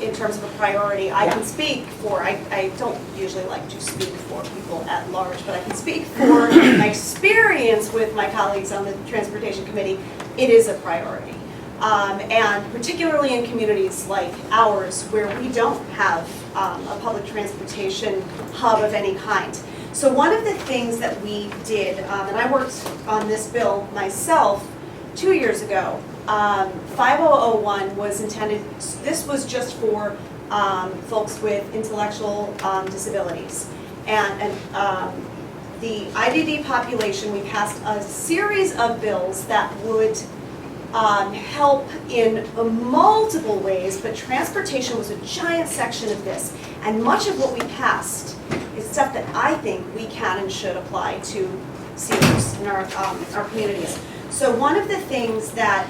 in terms of a priority? I can speak for, I don't usually like to speak for people at large, but I can speak for my experience with my colleagues on the transportation committee. It is a priority. And particularly in communities like ours where we don't have a public transportation hub of any kind. So one of the things that we did, and I worked on this bill myself 2 years ago, 5001 was intended, this was just for folks with intellectual disabilities. And the IDD population, we passed a series of bills that would help in multiple ways, but transportation was a giant section of this. And much of what we passed is stuff that I think we can and should apply to seniors in our communities. So one of the things that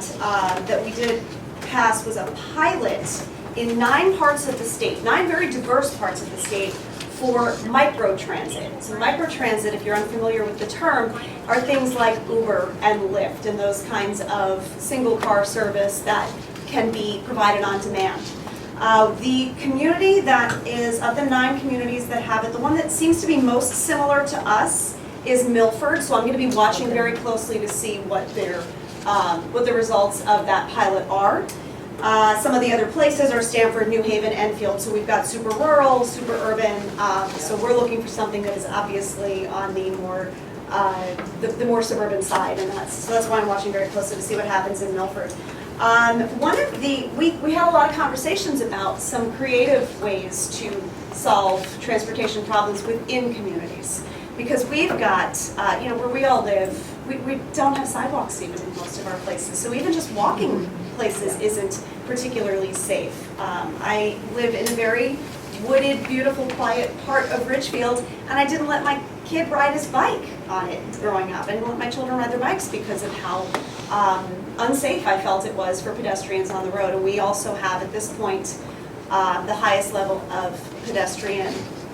we did pass was a pilot in 9 parts of the state, 9 very diverse parts of the state, for microtransit. So microtransit, if you're unfamiliar with the term, are things like Uber and Lyft and those kinds of single car service that can be provided on demand. The community that is, of the 9 communities that have it, the one that seems to be most similar to us is Milford. So I'm going to be watching very closely to see what the results of that pilot are. Some of the other places are Stamford, New Haven, Enfield. So we've got super rural, super urban. So we're looking for something that is obviously on the more the more suburban side, and that's why I'm watching very closely to see what happens in Milford. We had a lot of conversations about some creative ways to solve transportation problems within communities, because we've got where we all live, we don't have sidewalks even in most of our places. So even just walking places isn't particularly safe. I live in a very wooded, beautiful, quiet part of Ridgefield, and I didn't let my kid ride his bike on it growing up. I didn't let my children ride their bikes because of how unsafe I felt it was for pedestrians on the road. And we also have, at this point, the highest level of pedestrian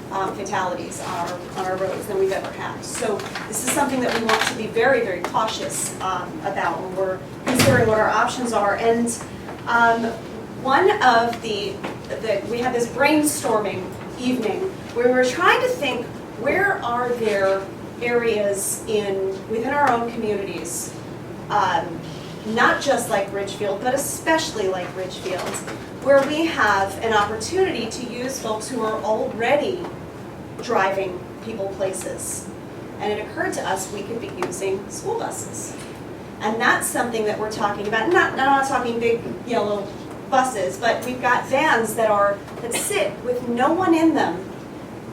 fatalities on our roads than we've ever had. So this is something that we want to be very, very cautious about when we're considering what our options are. And one of we had this brainstorming evening where we were trying to think, where are there areas within our own communities, not just like Ridgefield, but especially like Ridgefield, where we have an opportunity to use folks who are already driving people places. And it occurred to us we could be using school buses. And that's something that we're talking about. Not talking big yellow buses, but we've got vans that sit with no one in them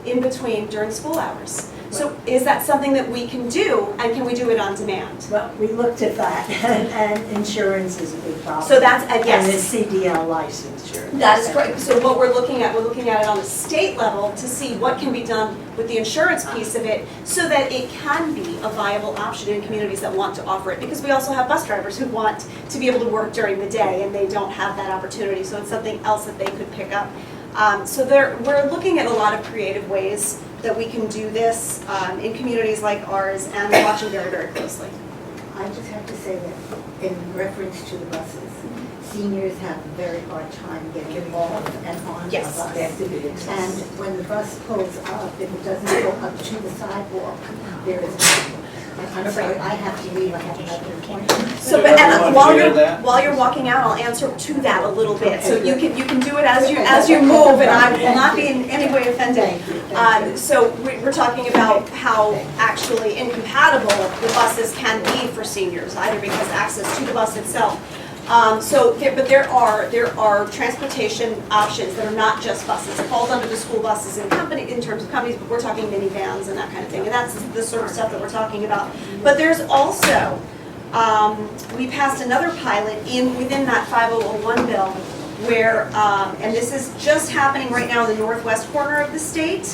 in between during school hours. So is that something that we can do, and can we do it on demand? Well, we looked at that, and insurance is a big problem. So that's, yes. And the CDL licensure. That is correct. So what we're looking at it on the state level to see what can be done with the insurance piece of it so that it can be a viable option in communities that want to offer it. Because we also have bus drivers who want to be able to work during the day and they don't have that opportunity. So it's something else that they could pick up. We're looking at a lot of creative ways that we can do this in communities like ours, and we're watching very, very closely. I just have to say that in reference to the buses, seniors have a very hard time getting off and on the Yes. bus. And when the bus pulls up, if it doesn't go up to the sidewalk, there is a problem. I'm sorry, I have to leave, I have another appointment. So, but and while you're walking out, I'll answer to that a little bit. So you can do it as you move, and I will not be in any way offended. So we're talking about how actually incompatible the buses can be for seniors, either because access to the bus itself. But there are transportation options that are not just buses. It falls under the school buses in terms of companies, but we're talking minivans and that kind of thing. And that's the sort of stuff that we're talking about. But there's also, we passed another pilot within that 5001 bill where, and this is just happening right now in the northwest corner of the state,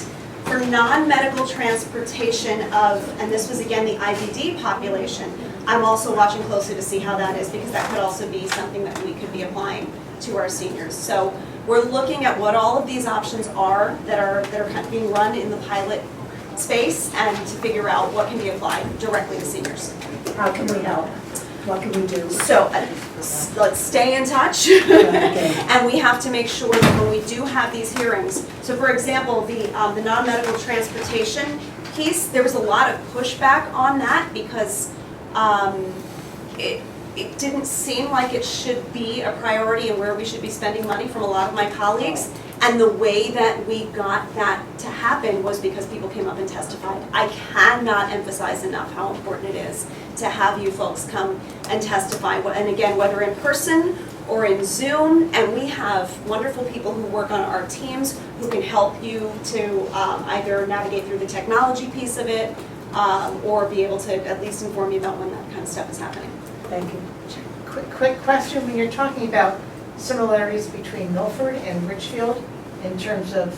for non-medical transportation and this was again the IBD population. I'm also watching closely to see how that is, because that could also be something that we could be applying to our seniors. So we're looking at what all of these options are that are kind of being run in the pilot space, and to figure out what can be applied directly to seniors. How can we help? What can we do? So let's stay in touch, and we have to make sure that when we do have these hearings, so for example, the non-medical transportation piece, there was a lot of pushback on that because it didn't seem like it should be a priority and where we should be spending money from a lot of my colleagues. And the way that we got that to happen was because people came up and testified. I cannot emphasize enough how important it is to have you folks come and testify. And again, whether in person or in Zoom, and we have wonderful people who work on our teams who can help you to either navigate through the technology piece of it, or be able to at least inform you about when that kind of stuff is happening. Thank you. Quick question, when you're talking about similarities between Milford and Richfield in terms of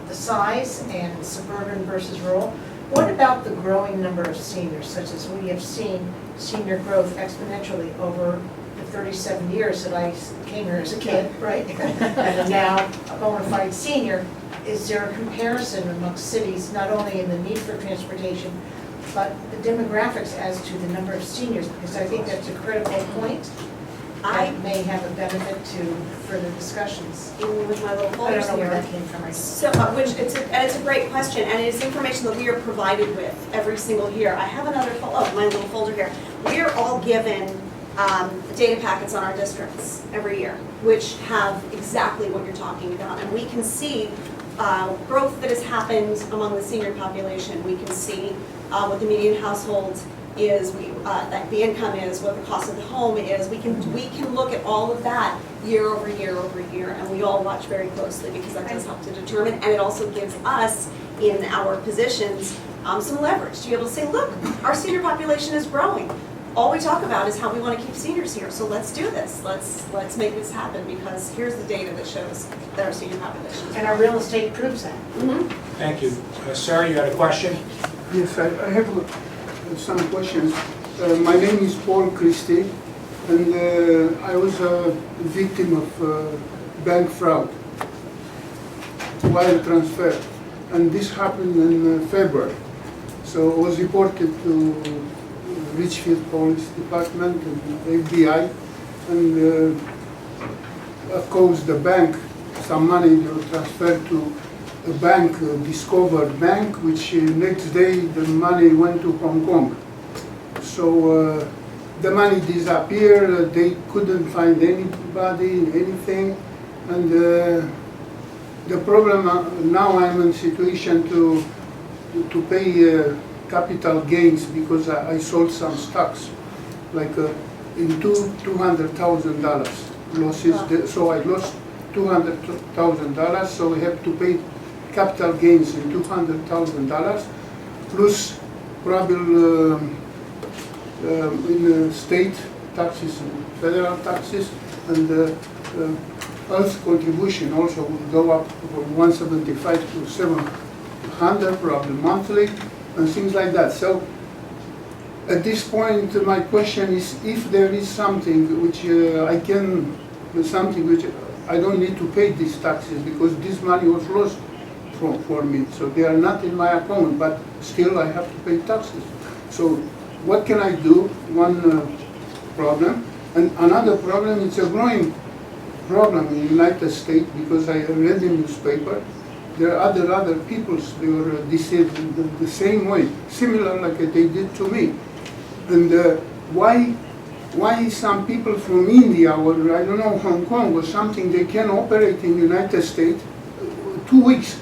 the size and suburban versus rural, what about the growing number of seniors, such as we have seen senior growth exponentially over the 37 years that I came here as a kid, right? And am now a bona fide senior. Is there a comparison amongst cities, not only in the need for transportation, but the demographics as to the number of seniors? Because I think that's a critical point that may have a benefit to further discussions. Even with my little I folders don't know where here. that came from. So, it's a great question, and it's information that we are provided with every single year. I have another, my little folder here. We are all given data packets on our districts every year, which have exactly what you're talking about, and we can see growth that has happened among the senior population. We can see what the median household is, that the income is, what the cost of the home is. We can look at all of that year over year over year, and we all watch very closely because that does help to determine, and it also gives us in our positions some leverage to be able to say, look, our senior population is growing. All we talk about is how we want to keep seniors here, so let's do this. Let's make this happen, because here's the data that shows that our senior population is And our real estate proves that. Thank you. Sir, you had a question? Yes, I have some questions. My name is Paul Christie, and I was a victim of bank fraud, wire transfer, and this happened in February. So I was reported to Richfield Police Department and FBI, and of course the bank, some money was transferred to a bank, Discovered Bank, which next day the money went to Hong Kong. So the money disappeared, they couldn't find anybody, anything, and the problem now I'm in situation to pay capital gains because I sold some stocks, like in $200,000 losses. So I lost $200,000, so I have to pay capital gains in $200,000 plus probably in state taxes and federal taxes, and health contribution also will go up from 175 to 700 probably monthly, and things like that. So at this point my question is, if there is something which something which I don't need to pay these taxes because this money was lost for me, so they are not in my account, but still I have to pay taxes. So what can I do? One problem. And another problem, it's a growing problem in the United States, because I read in the newspaper, there are other peoples, they were deceived in the same way, similar like they did to me. And why some people from India or I don't know, Hong Kong or something, they can operate in the United States 2 weeks.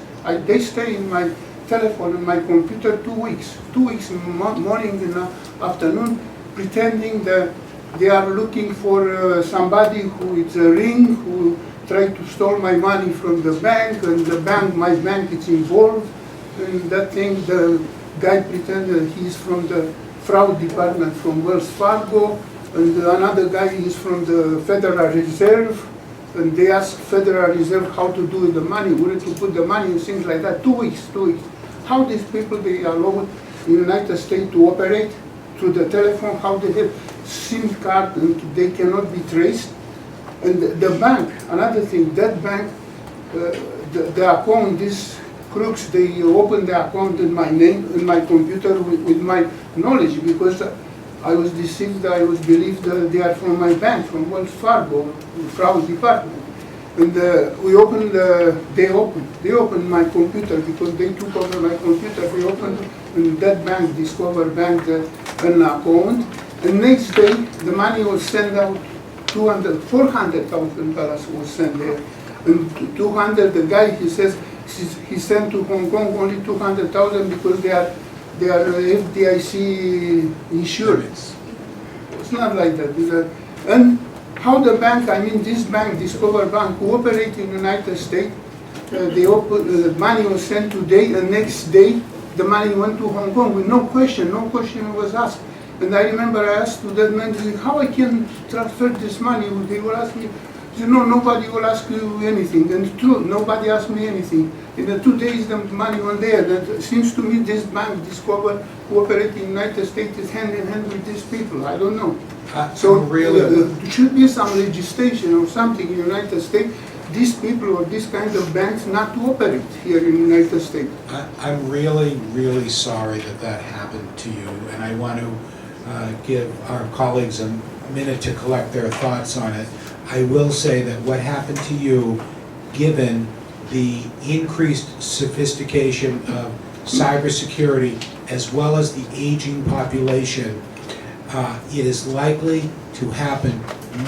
They stay in my telephone and my computer 2 weeks. 2 weeks in the morning and afternoon, pretending that they are looking for somebody who is a ring, who tried to steal my money from the bank, and the bank, my bank is involved in that thing. The guy pretended he's from the fraud department from Wells Fargo, and another guy is from the Federal Reserve, and they ask Federal Reserve how to do the money, where to put the money and things like that. 2 weeks, 2 weeks. How these people, they are allowed in the United States to operate through the telephone, how they have SIM card and they cannot be traced. And the bank, another thing, that bank, the account, these crooks, they open the account in my name, in my computer with my knowledge, because I was deceived, I was believed that they are from my bank, from Wells Fargo, fraud department. And they opened my computer because they took over my computer. They opened in that bank, Discover Bank, an account. And next day, the money was sent out, $400,000 was sent there. And 200, the guy, he says, he sent to Hong Kong only 200,000 because they are FDIC insured. It's not like that. And how the bank, I mean this bank, Discover Bank, who operate in the United States, the money was sent today, the next day the money went to Hong Kong with no question was asked. And I remember I asked to that man, how I can transfer this money? They will ask me, he said, no, nobody will ask you anything. And it's true, nobody asked me anything. In the 2 days the money went there. That seems to me this bank, Discover, who operate in the United States, is hand in hand with these people. I don't know. So there should be some legislation or something in the United States, these people or these kind of banks not to operate here in the United States. I'm really, really sorry that that happened to you, and I want to give our colleagues a minute to collect their thoughts on it. I will say that what happened to you, given the increased sophistication of cybersecurity as well as the aging population, it is likely to happen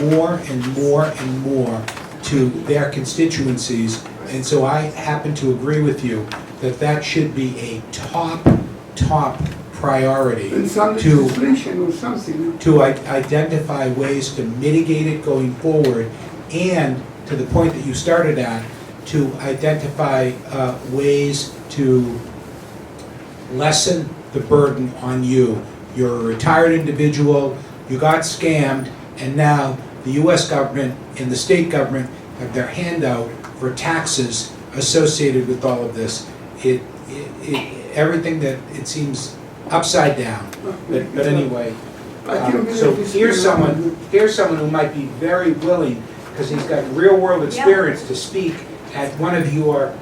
more and more and more to their constituencies. And so I happen to agree with you that that should be a top priority And some legislation or something. to identify ways to mitigate it going forward, and to the point that you started at, to identify ways to lessen the burden on you. You're a retired individual, you got scammed, and now the US government and the state government have their hand out for taxes associated with all of this. Everything that it seems upside down. But anyway, so here's someone who might be very willing, because he's got real world experience, to speak at one of your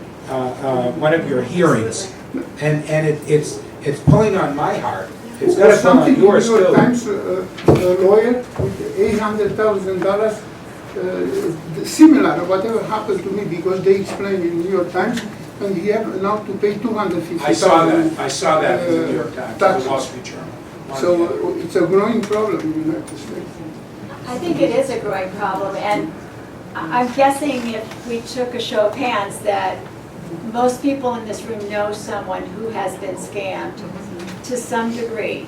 hearings, and it's pulling on my heart. It's got to pull on yours too. Times a lawyer with $800,000, similar whatever happened to me, because they explained in New York Times, and he have now to pay $250,000. I saw that in the New York Times, the Wall Street Journal. So it's a growing problem in the United States. I think it is a growing problem, and I'm guessing if we took a show of hands that most people in this room know someone who has been scammed to some degree.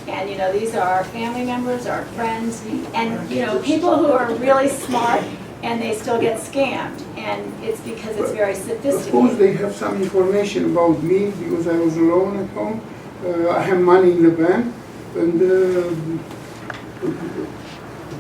And you know, these are our family members, our friends, and you know, people who are really smart and they still get scammed, and it's because it's very sophisticated. Suppose they have some information about me because I was alone at home. I have money in the bank, and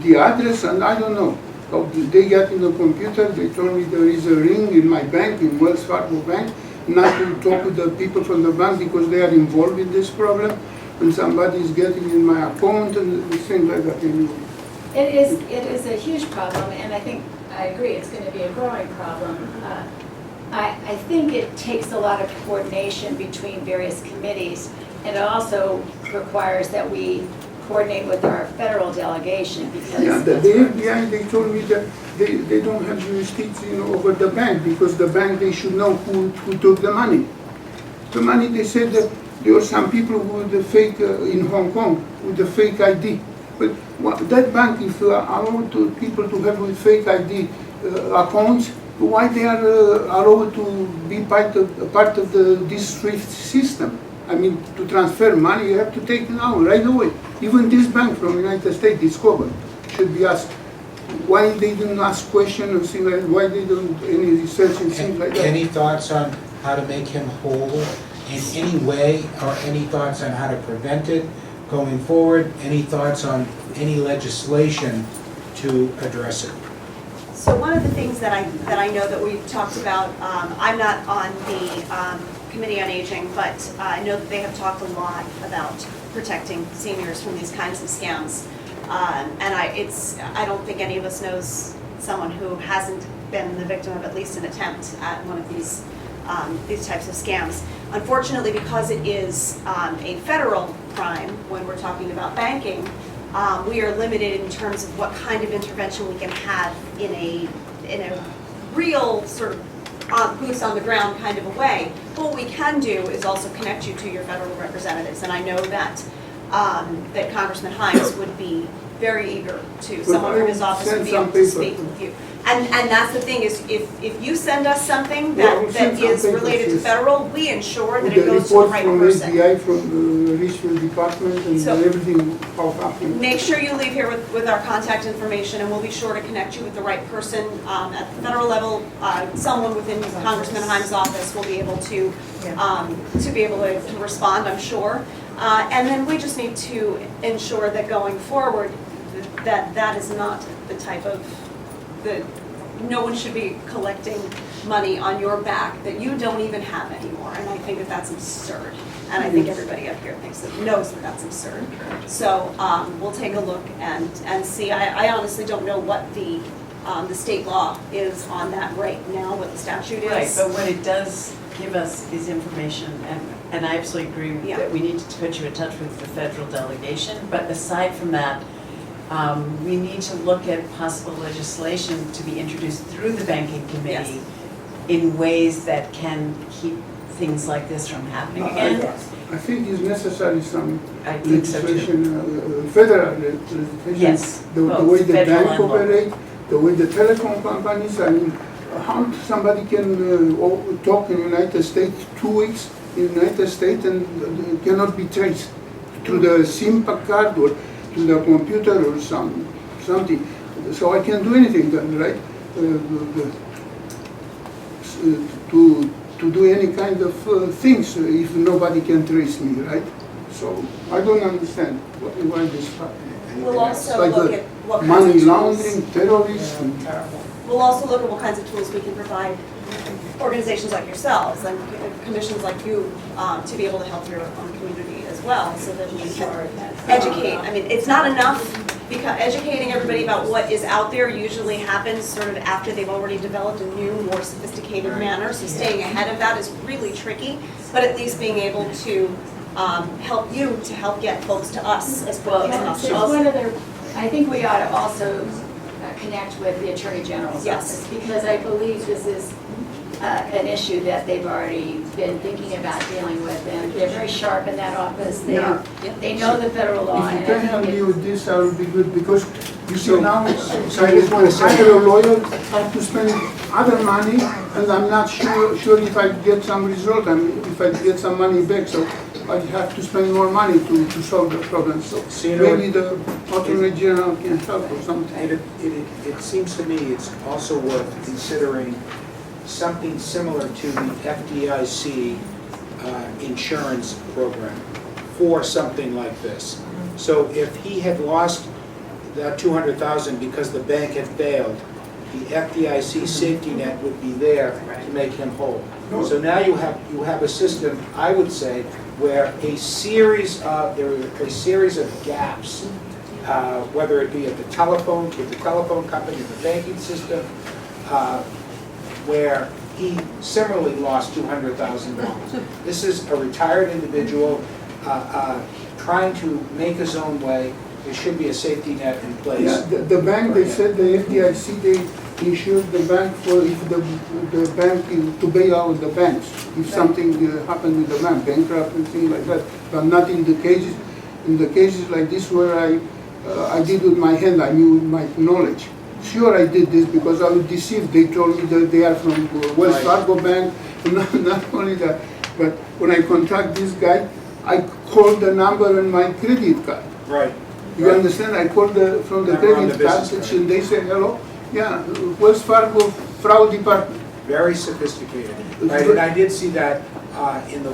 the address, and I don't know. How they get in the computer, they told me there is a ring in my bank, in Wells Fargo Bank, not to talk with the people from the bank because they are involved in this problem, and somebody is getting in my account and things like that. It is a huge problem, and I think, I agree, it's going to be a growing problem. I think it takes a lot of coordination between various committees, and it also requires that we coordinate with our federal delegation, because... Yeah, the FBI, they told me that they don't have jurisdiction over the bank, because the bank, they should know who took the money. The money, they said that there were some people with the fake, in Hong Kong, with the fake ID. But that bank, if allowed to people to have with fake ID accounts, why they are allowed to be part of this SWIFT system? I mean, to transfer money, you have to take it now, right away. Even this bank from the United States, Discover, should be asked why they didn't ask questions and things like that, why they don't any research and things like that. Any thoughts on how to make him whole in any way, or any thoughts on how to prevent it going forward? Any thoughts on any legislation to address it? So one of the things that I know that we've talked about, I'm not on the Committee on Aging, but I know that they have talked a lot about protecting seniors from these kinds of scams. And I don't think any of us knows someone who hasn't been the victim of at least an attempt at one of these types of scams. Unfortunately, because it is a federal crime when we're talking about banking, we are limited in terms of what kind of intervention we can have in a real sort of boots on the ground kind of a way. What we can do is also connect you to your federal representatives, and I know that that Congressman Himes would be very eager to, someone from his office would be able to speak with you. And that's the thing, is if you send us something Yeah, we'll that send is some related to papers, yes. federal, we ensure that The it goes to the report right from person. FBI, from the Richfield Department, and So- everything, how happened. Make sure you leave here with our contact information, and we'll be sure to connect you with the right person at the federal level. Someone within Congressman Heim's office will be able to respond, I'm sure. And then we just need to ensure that going forward, that is not the type of, no one should be collecting money on your back that you don't even have anymore. And I think that that's absurd. And I think everybody up here knows that that's absurd. So we'll take a look and see. I honestly don't know what the state law is on that right now, what the statute is. Right, but what it does give us is information, and I absolutely agree Yeah. that we need to put you in touch with the federal delegation. But aside from that, we need to look at possible legislation to be introduced through the banking committee in ways that can keep things like this from happening again. I think it's necessary some I think so too. legislation, federal legislation. Yes, The both way the federal bank and local. operate, the way the telecom companies, I mean, how somebody can talk in United States 2 weeks in United States and cannot be traced to the SIM card or to the computer or something. So I can do anything then, right? To do any kind of things if nobody can trace me, right? So I don't understand why this happens. We'll also Like look at what kinds money of tools. laundering, terrorism. We'll also look at what kinds of tools we can provide organizations like yourselves and commissions like you to be able to help your own community as well, so that we can educate. I mean, it's not enough, because educating everybody about what is out there usually happens sort of after they've already developed a new, more sophisticated manner, so staying ahead of that is really tricky, but at least being able to help you to help get folks to us as quickly as It's possible. one of the, I think we ought to also connect with the Attorney General's Yes. office, because I believe this is an issue that they've already been thinking about dealing with, and they're very sharp in that office. Yeah. They know the federal law. If you and can I help think me it- with this, I will be good, because you see So- now, so I just wanna say- hire a lawyer, I have to spend other money, and I'm not sure if I get some result, if I get some money back, so I have to spend more money to solve the problem. So So you know what- maybe the Attorney General can help or something. It seems to me it's also worth considering something similar to the FDIC insurance program for something like this. So if he had lost that $200,000 because the bank had failed, the FDIC safety net would be there to make him whole. So now you have a system, I would say, where there are a series of gaps, whether it be at the telephone, with the telephone company, the banking system, where he similarly lost $200,000. This is a retired individual trying to make his own way. There should be a safety net in place. Yeah, the bank, they said, the FDIC, they insured the bank for if the bank, to bail out the banks, if something happened with the bank, bankrupt and things like that, but not in the cases like this where I did with my hand, I knew my knowledge. Sure, I did this because I was deceived. They told me that they are from Wells Fargo Bank. Not only that, but when I contact this guy, I called the number on my credit card. Right. You understand? I called from the Number on the credit card business card. section. They say, hello, yeah, Wells Fargo fraud department. Very sophisticated. Right, and I did see that in the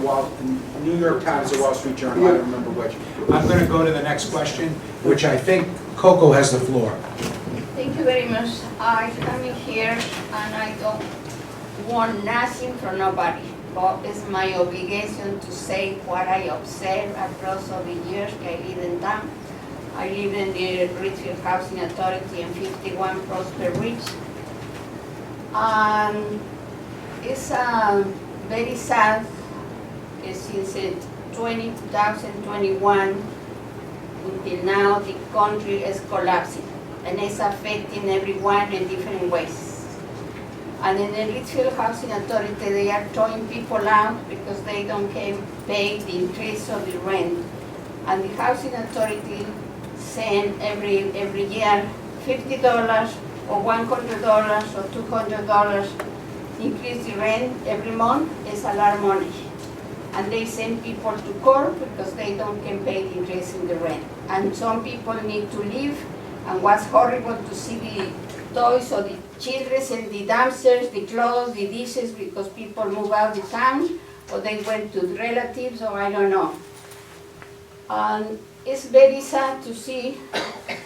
New York Times or Wall Street Journal, I don't remember which. I'm going to go to the next question, which I think Coco has the floor. Thank you very much. I come in here and I don't want nothing from nobody, but it's my obligation to say what I observed across all the years I live in town. I live in the Richfield Housing Authority in 51 Prosper Ridge. It's very sad. Since 2021 until now, the country is collapsing, and it's affecting everyone in different ways. And in the Richfield Housing Authority, they are throwing people out because they don't pay the increase of the rent. And the Housing Authority send every year $50 or $100 or $200 increase the rent every month is a lot of money. And they send people to court because they don't can pay the increase in the rent. And some people need to leave, and what's horrible to see the toys or the children and the dumpsters, the clothes, the dishes, because people move out of town, or they went to relatives, or I don't know. And it's very sad to see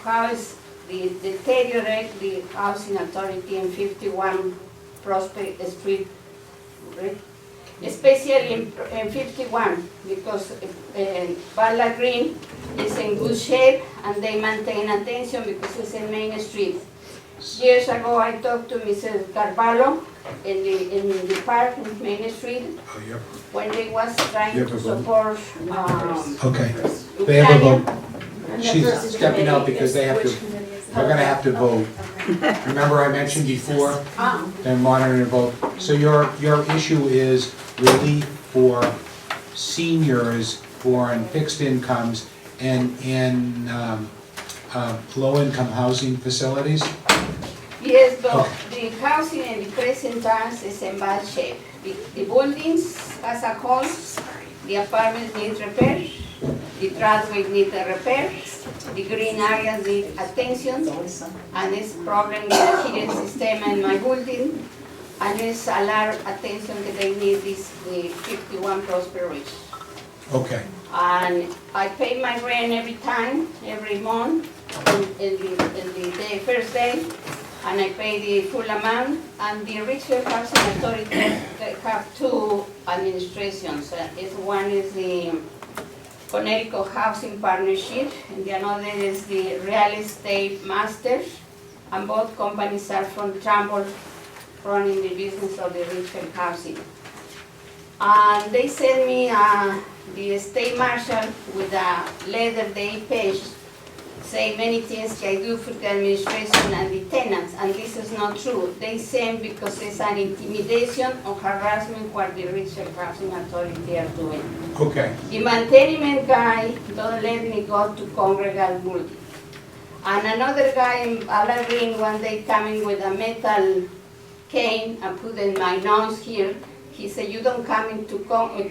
how is the deteriorate the housing authority in 51 Prosper Street, right? Especially in 51, because Bala Green is in good shape and they maintain attention because it's in Main Street. Years ago, I talked to Mrs. Carvalho in the park in Main Street when they was trying to support Okay, they have a Ukraine. vote. She's stepping out because they have to, they're gonna have to vote. Remember I mentioned before, they're monitoring the vote. So your issue is relief for seniors who are on fixed incomes and in low-income housing facilities? Yes, but the housing in the present times is in bad shape. The buildings as a whole, the apartments need repair, the driveway need a repair, the green areas need attention, and it's problem with the heating system in my building, and it's a lot of attention that they need this, the 51 Prosper Ridge. Okay, And I pay my rent every month, in the first day, and I pay the full amount. And the Richfield Housing Authority, they have two administrations. One is the Connecticut Housing Partnership, and the other is the Real Estate Masters, and both companies are from Trumbull, running the business of the Richfield Housing. And they sent me the state marshal with a letter they page, say many things I do for the administration and the tenants, and this is not true. They send because it's an intimidation or harassment what the Richfield Housing Authority are doing. okay, The management guy don't let me go to congregate building. And another guy in Bala Green, one day coming with a metal cane and put in my nose here. He said, you don't come into Bala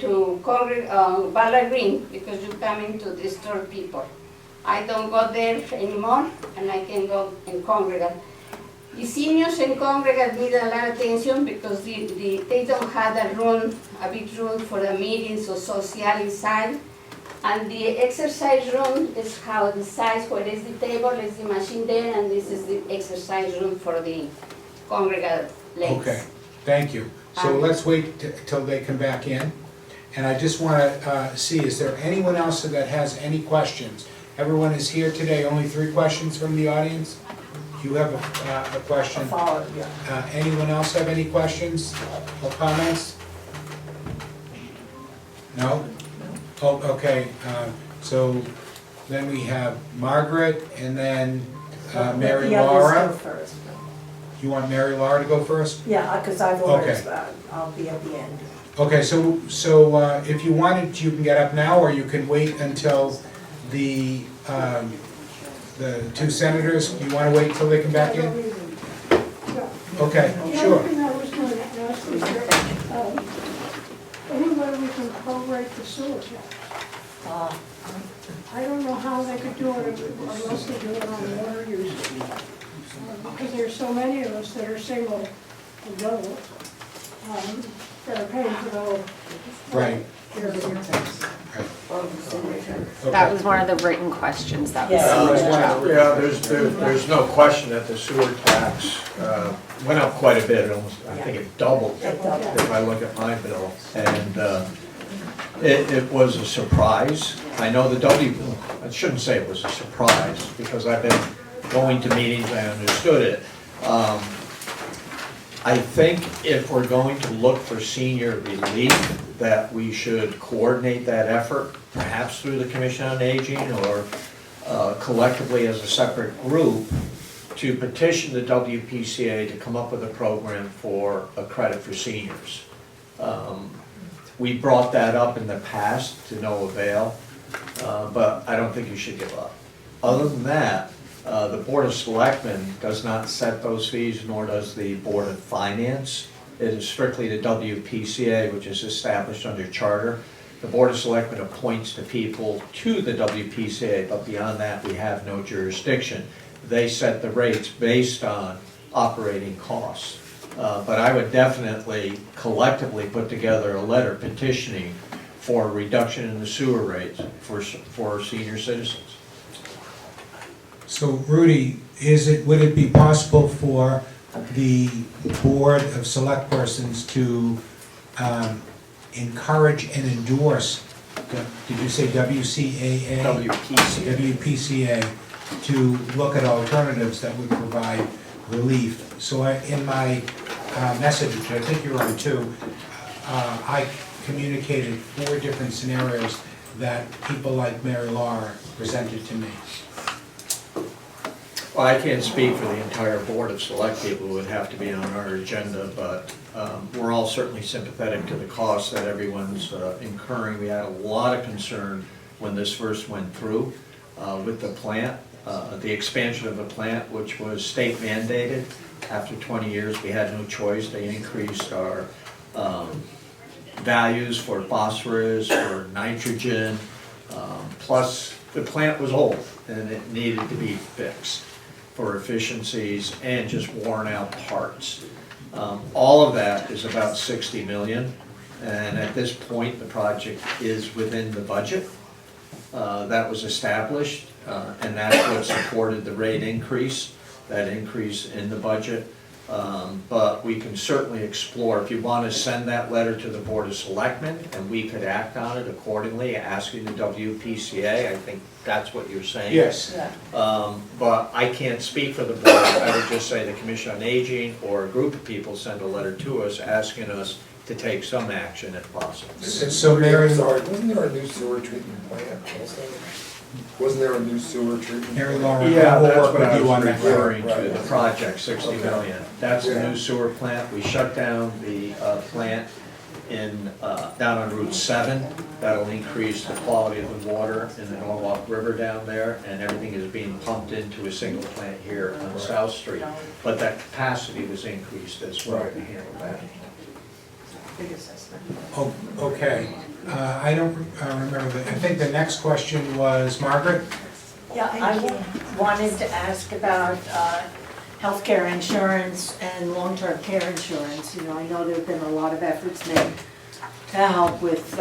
Green because you're coming to disturb people. I don't go there anymore, and I can go in congregate. The seniors in congregate need a lot of attention because they don't have a big room for the meetings or social inside. And the exercise room is how the size, where is the table, is the machine there, and this is the exercise room for the congregate ladies. okay, thank you. So let's wait till they come back in. And I just want to see, is there anyone else that has any questions? Everyone is here today, only 3 questions from the audience. You have a question? Anyone else have any questions or comments? No? Oh, okay, so then we have Margaret and then Mary Laura. You want Mary Laura to go first? Yeah, because I've already, Okay. I'll be at the end. Okay, so if you wanted, you can get up now, or you can wait until the 2 senators, you want to wait until they come back in? Okay, The sure. other thing I was going to ask is that, any way we can prorate the sewer tax. I don't know how they could do it unless they do it on water users. Because there's so many of us that are single adults, that are paying for the whole. Right. That was one of the written questions that was Yes. submitted out. Yeah, there's no question that the sewer tax went up quite a bit, almost, I think it doubled if I look at my bill. And it was a surprise. I know I shouldn't say it was a surprise, because I've been going to meetings, I understood it. I think if we're going to look for senior relief, that we should coordinate that effort, perhaps through the Commission on Aging or collectively as a separate group, to petition the WPCA to come up with a program for a credit for seniors. We brought that up in the past to no avail, but I don't think you should give up. Other than that, The Board of Selectmen does not set those fees, nor does the Board of Finance. It is strictly the WPCA, which is established under charter. The Board of Selectmen appoints the people to the WPCA, but beyond that, we have no jurisdiction. They set the rates based on operating costs. But I would definitely collectively put together a letter petitioning for a reduction in the sewer rates for senior citizens. So Rudy, would it be possible for the Board of Select Persons to encourage and endorse, did you say WCAA? WPCA, to look at alternatives that would provide relief. So in my message, which I think you're on too, I communicated 4 different scenarios that people like Mary Laura presented to me. Well, I can't speak for the entire Board of Select People who would have to be on our agenda, but we're all certainly sympathetic to the costs that everyone's incurring. We had a lot of concern when this first went through with the plant, the expansion of the plant, which was state mandated. After 20 years, we had no choice. They increased our values for phosphorus, for nitrogen, plus the plant was old and it needed to be fixed for efficiencies and just worn out parts. All of that is about 60 million, and at this point the project is within the budget that was established, and that's what supported the rate increase, that increase in the budget. But we can certainly explore, if you want to send that letter to the Board of Selectmen and we could act on it accordingly, asking the WPCA, I think that's what you're saying. Yes. But I can't speak for the board. I would just say the Commission on Aging or a group of people send a letter to us asking us to take some action if possible. So Mary, Sorry, wasn't there a new sewer treatment plant also? Wasn't there a new sewer treatment? Mary Laura, Yeah, we'll that's work what I with you was on that. referring to, Right. the project, 60 million. That's the Yeah. new sewer plant. We shut down the plant down on Route 7. That'll increase the quality of the water in the Norwalk River down there, and everything is being pumped into a single plant here on South Street. But that capacity was increased as well to handle that. Oh, okay. I don't remember, I think the next question was Margaret? Yeah, I wanted to ask about healthcare insurance and long-term care insurance. You know, I know there've been a lot of efforts made to help with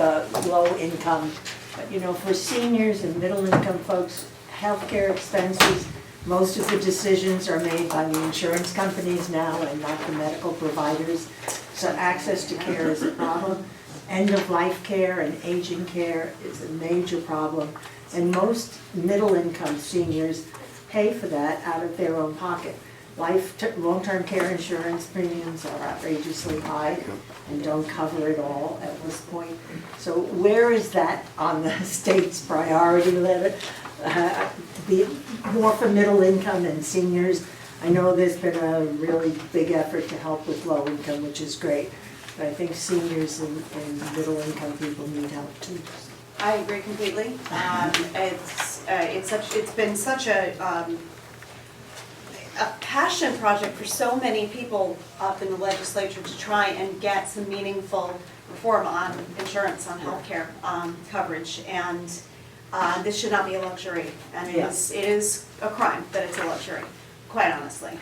low income, but you know, for seniors and middle-income folks, healthcare expenses, most of the decisions are made by the insurance companies now and not the medical providers. So access to care is a problem. End-of-life care and aging care is a major problem. And most middle-income seniors pay for that out of their own pocket. Long-term care insurance premiums are outrageously high and don't cover it all at this point. So where is that on the state's priority list? More for middle income and seniors. I know there's been a really big effort to help with low income, which is great. But I think seniors and middle income people need help too. I agree completely. It's been such a passion project for so many people up in the legislature to try and get some meaningful reform on insurance, on healthcare coverage, and this should not be a luxury. And it is a crime that it's a luxury, quite honestly.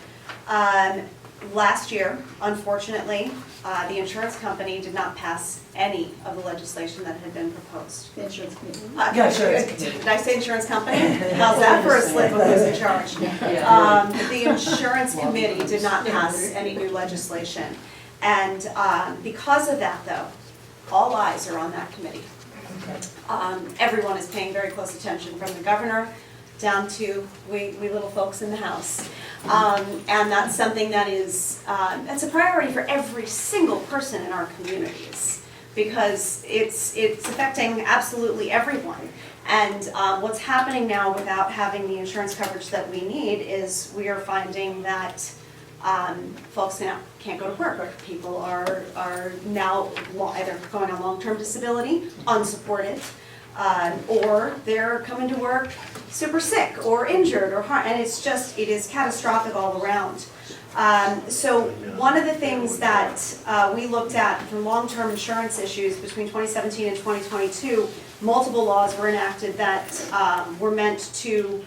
Last year, unfortunately, the insurance company did not pass any of the legislation that had been proposed. The insurance committee. Did I say insurance company? How's that for a slip of who's in charge? The insurance committee did not pass any new legislation. And because of that, though, all eyes are on that committee. Everyone is paying very close attention, from the governor down to we little folks in the House. And that's something that is, that's a priority for every single person in our communities, because it's affecting absolutely everyone. And what's happening now without having the insurance coverage that we need is we are finding that folks now can't go to work. People are now either going on long-term disability, unsupported, or they're coming to work super sick or injured or harm, and it is catastrophic all around. So one of the things that we looked at for long-term insurance issues between 2017 and 2022, multiple laws were enacted that were meant to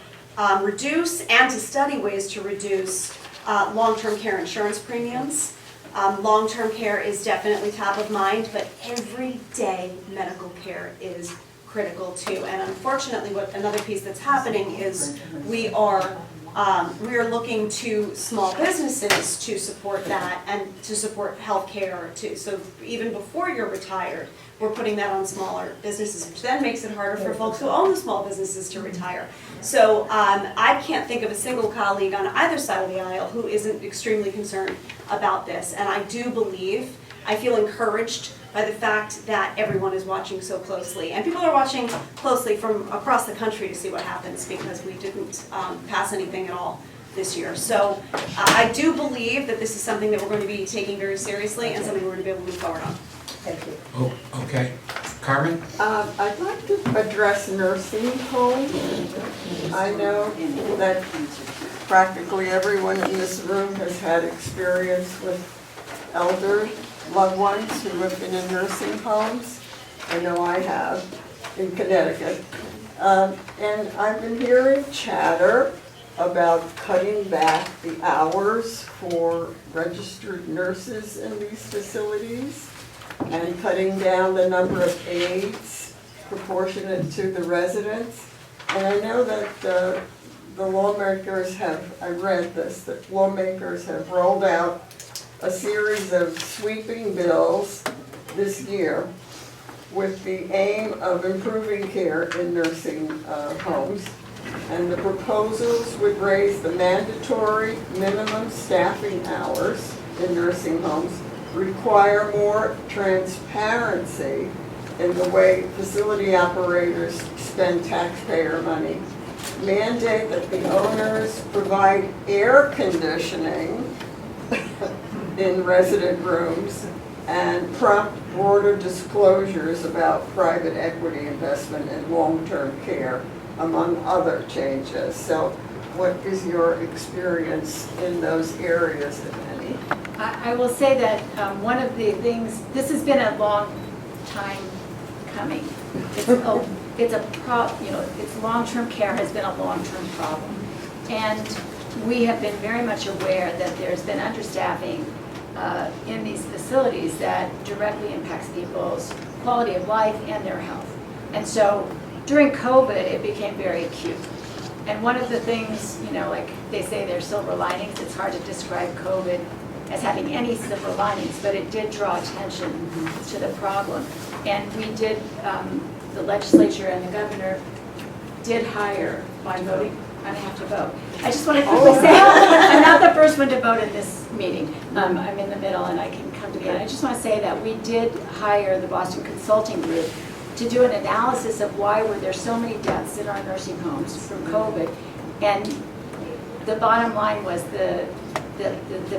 reduce and to study ways to reduce long-term care insurance premiums. Long-term care is definitely top of mind, but everyday medical care is critical too. And unfortunately, another piece that's happening is we are looking to small businesses to support that and to support healthcare too. So even before you're retired, we're putting that on smaller businesses, which then makes it harder for folks who own the small businesses to retire. So I can't think of a single colleague on either side of the aisle who isn't extremely concerned about this. And I do believe, I feel encouraged by the fact that everyone is watching so closely. And people are watching closely from across the country to see what happens, because we didn't pass anything at all this year. So I do believe that this is something that we're going to be taking very seriously and something we're going to be able to move forward on. Thank you. Oh, okay. Carmen? I'd like to address nursing homes. I know that practically everyone in this room has had experience with elder loved ones who have been in nursing homes. I know I have in Connecticut. And I've been hearing chatter about cutting back the hours for registered nurses in these facilities and cutting down the number of aides proportionate to the residents. And I know that the lawmakers have, I read this, that lawmakers have rolled out a series of sweeping bills this year with the aim of improving care in nursing homes. And the proposals would raise the mandatory minimum staffing hours in nursing homes, require more transparency in the way facility operators spend taxpayer money, mandate that the owners provide air conditioning in resident rooms, and prompt broader disclosures about private equity investment in long-term care, among other changes. So what is your experience in those areas, if any? I will say that one of the things, this has been a long time coming. It's long-term care has been a long-term problem. And we have been very much aware that there's been understaffing in these facilities that directly impacts people's quality of life and their health. And so during COVID, it became very acute. And one of the things, like they say there's silver linings, it's hard to describe COVID as having any silver linings, but it did draw attention to the problem. And we did, the legislature and the governor did hire by voting. I have to vote. I just want to quickly say, I'm not the first one to vote in this meeting. I'm in the middle and I can come to the end. I just want to say that we did hire the Boston Consulting Group to do an analysis of why were there so many deaths in our nursing homes from COVID. And the bottom line was the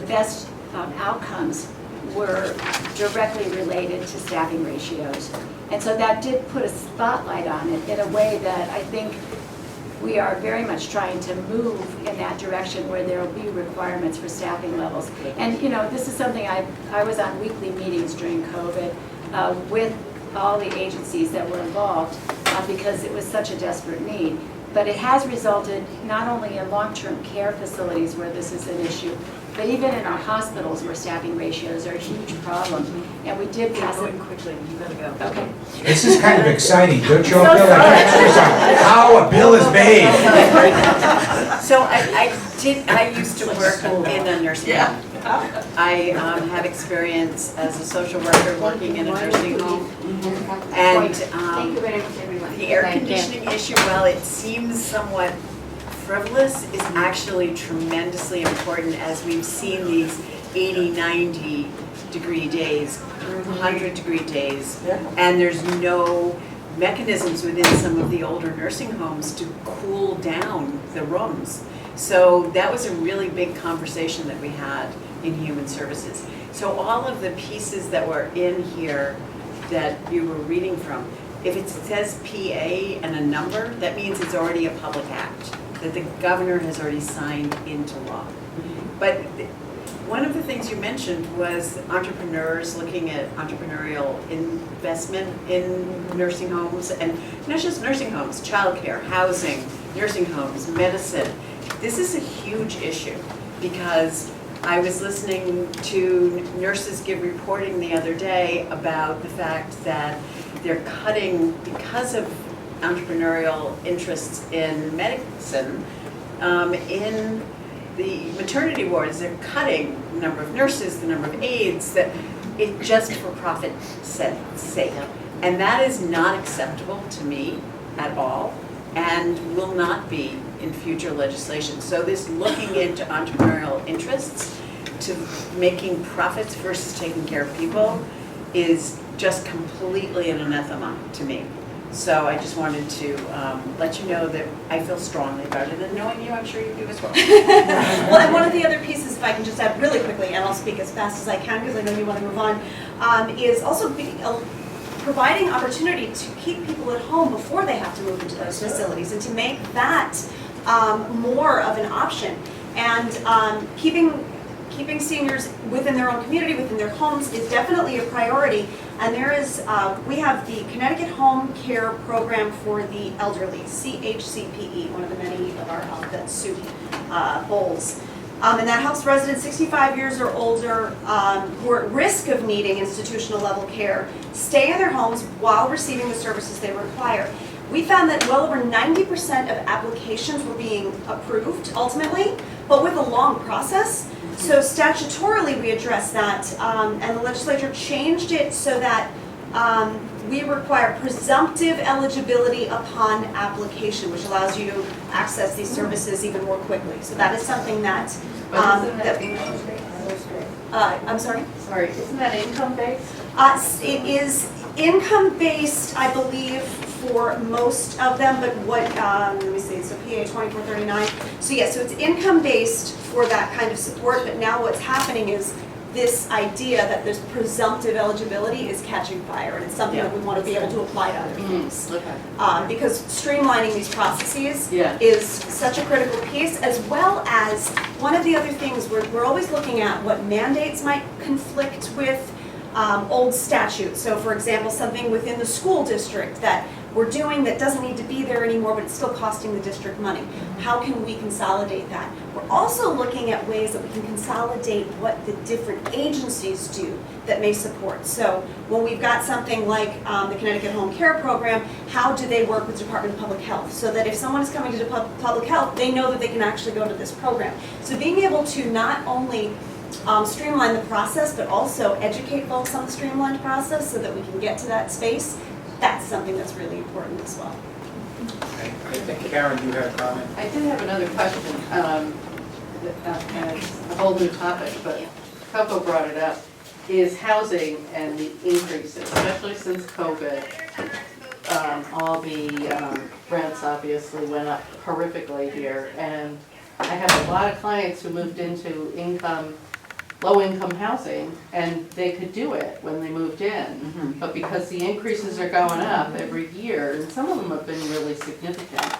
best outcomes were directly related to staffing ratios. And so that did put a spotlight on it in a way that I think we are very much trying to move in that direction where there will be requirements for staffing levels. And this is something I was on weekly meetings during COVID with all the agencies that were involved because it was such a desperate need. But it has resulted not only in long-term care facilities where this is an issue, but even in our hospitals where staffing ratios are a huge problem. And we did pass it quickly. You gotta go. Okay. This is kind of exciting. Don't you all feel like extras on how a bill is made? So I used to work in a nursing home. I have experience as a social worker working in a nursing home. And Thank you very much, everyone. the air conditioning issue, while it seems somewhat frivolous, is actually tremendously important as we've seen these 80, 90 degree days, 100 degree days, and there's no mechanisms within some of the older nursing homes to cool down the rooms. So that was a really big conversation that we had in Human Services. So all of the pieces that were in here that you were reading from, if it says PA and a number, that means it's already a public act, that the governor has already signed into law. But one of the things you mentioned was entrepreneurs looking at entrepreneurial investment in nursing homes, and not just nursing homes, childcare, housing, nursing homes, medicine. This is a huge issue because I was listening to nurses give reporting the other day about the fact that they're cutting, because of entrepreneurial interests in medicine, in the maternity wards, they're cutting the number of nurses, the number of aides, that it just for profit sake. And that is not acceptable to me at all, and will not be in future legislation. So this looking into entrepreneurial interests to making profits versus taking care of people is just completely an anathema to me. So I just wanted to let you know that I feel strongly about it, and knowing you, I'm sure you do as well. Well, and one of the other pieces, if I can just add really quickly, and I'll speak as fast as I can because I know you want to move on, is also providing opportunity to keep people at home before they have to move into those facilities, and to make that more of an option. And keeping seniors within their own community, within their homes, is definitely a priority. And there is, we have the Connecticut Home Care Program for the Elderly, CHCPE, one of the many of our alphabet soup bowls. And that helps residents 65 years or older who are at risk of needing institutional level care stay in their homes while receiving the services they require. We found that well over 90% of applications were being approved ultimately, but with a long process. So statutorily we addressed that, and the legislature changed it so that we require presumptive eligibility upon application, which allows you to access these services even more quickly. So that is something that, I'm sorry? Sorry, isn't that income-based? It is income-based, I believe, for most of them, but what, let me see, so PA 2439. So yeah, so it's income-based for that kind of support, but now what's happening is this idea that this presumptive eligibility is catching fire, and it's something that we want to be able to apply to other things. Because streamlining these processes is such a critical piece, as well as one of the other things we're always looking at what mandates might conflict with old statutes. So for example, something within the school district that we're doing that doesn't need to be there anymore, but it's still costing the district money. How can we consolidate that? We're also looking at ways that we can consolidate what the different agencies do that may support. So when we've got something like the Connecticut Home Care Program, how do they work with Department of Public Health? So that if someone is coming to public health, they know that they can actually go to this program. So being able to not only streamline the process, but also educate folks on the streamlined process so that we can get to that space, that's something that's really important as well. I think, Karen, you had a comment? I did have another question, and it's a whole new topic, but Coco brought it up, is housing and the increases, especially since COVID. All the rents obviously went up horrifically here, and I have a lot of clients who moved into low-income housing, and they could do it when they moved in. But because the increases are going up every year, and some of them have been really significant,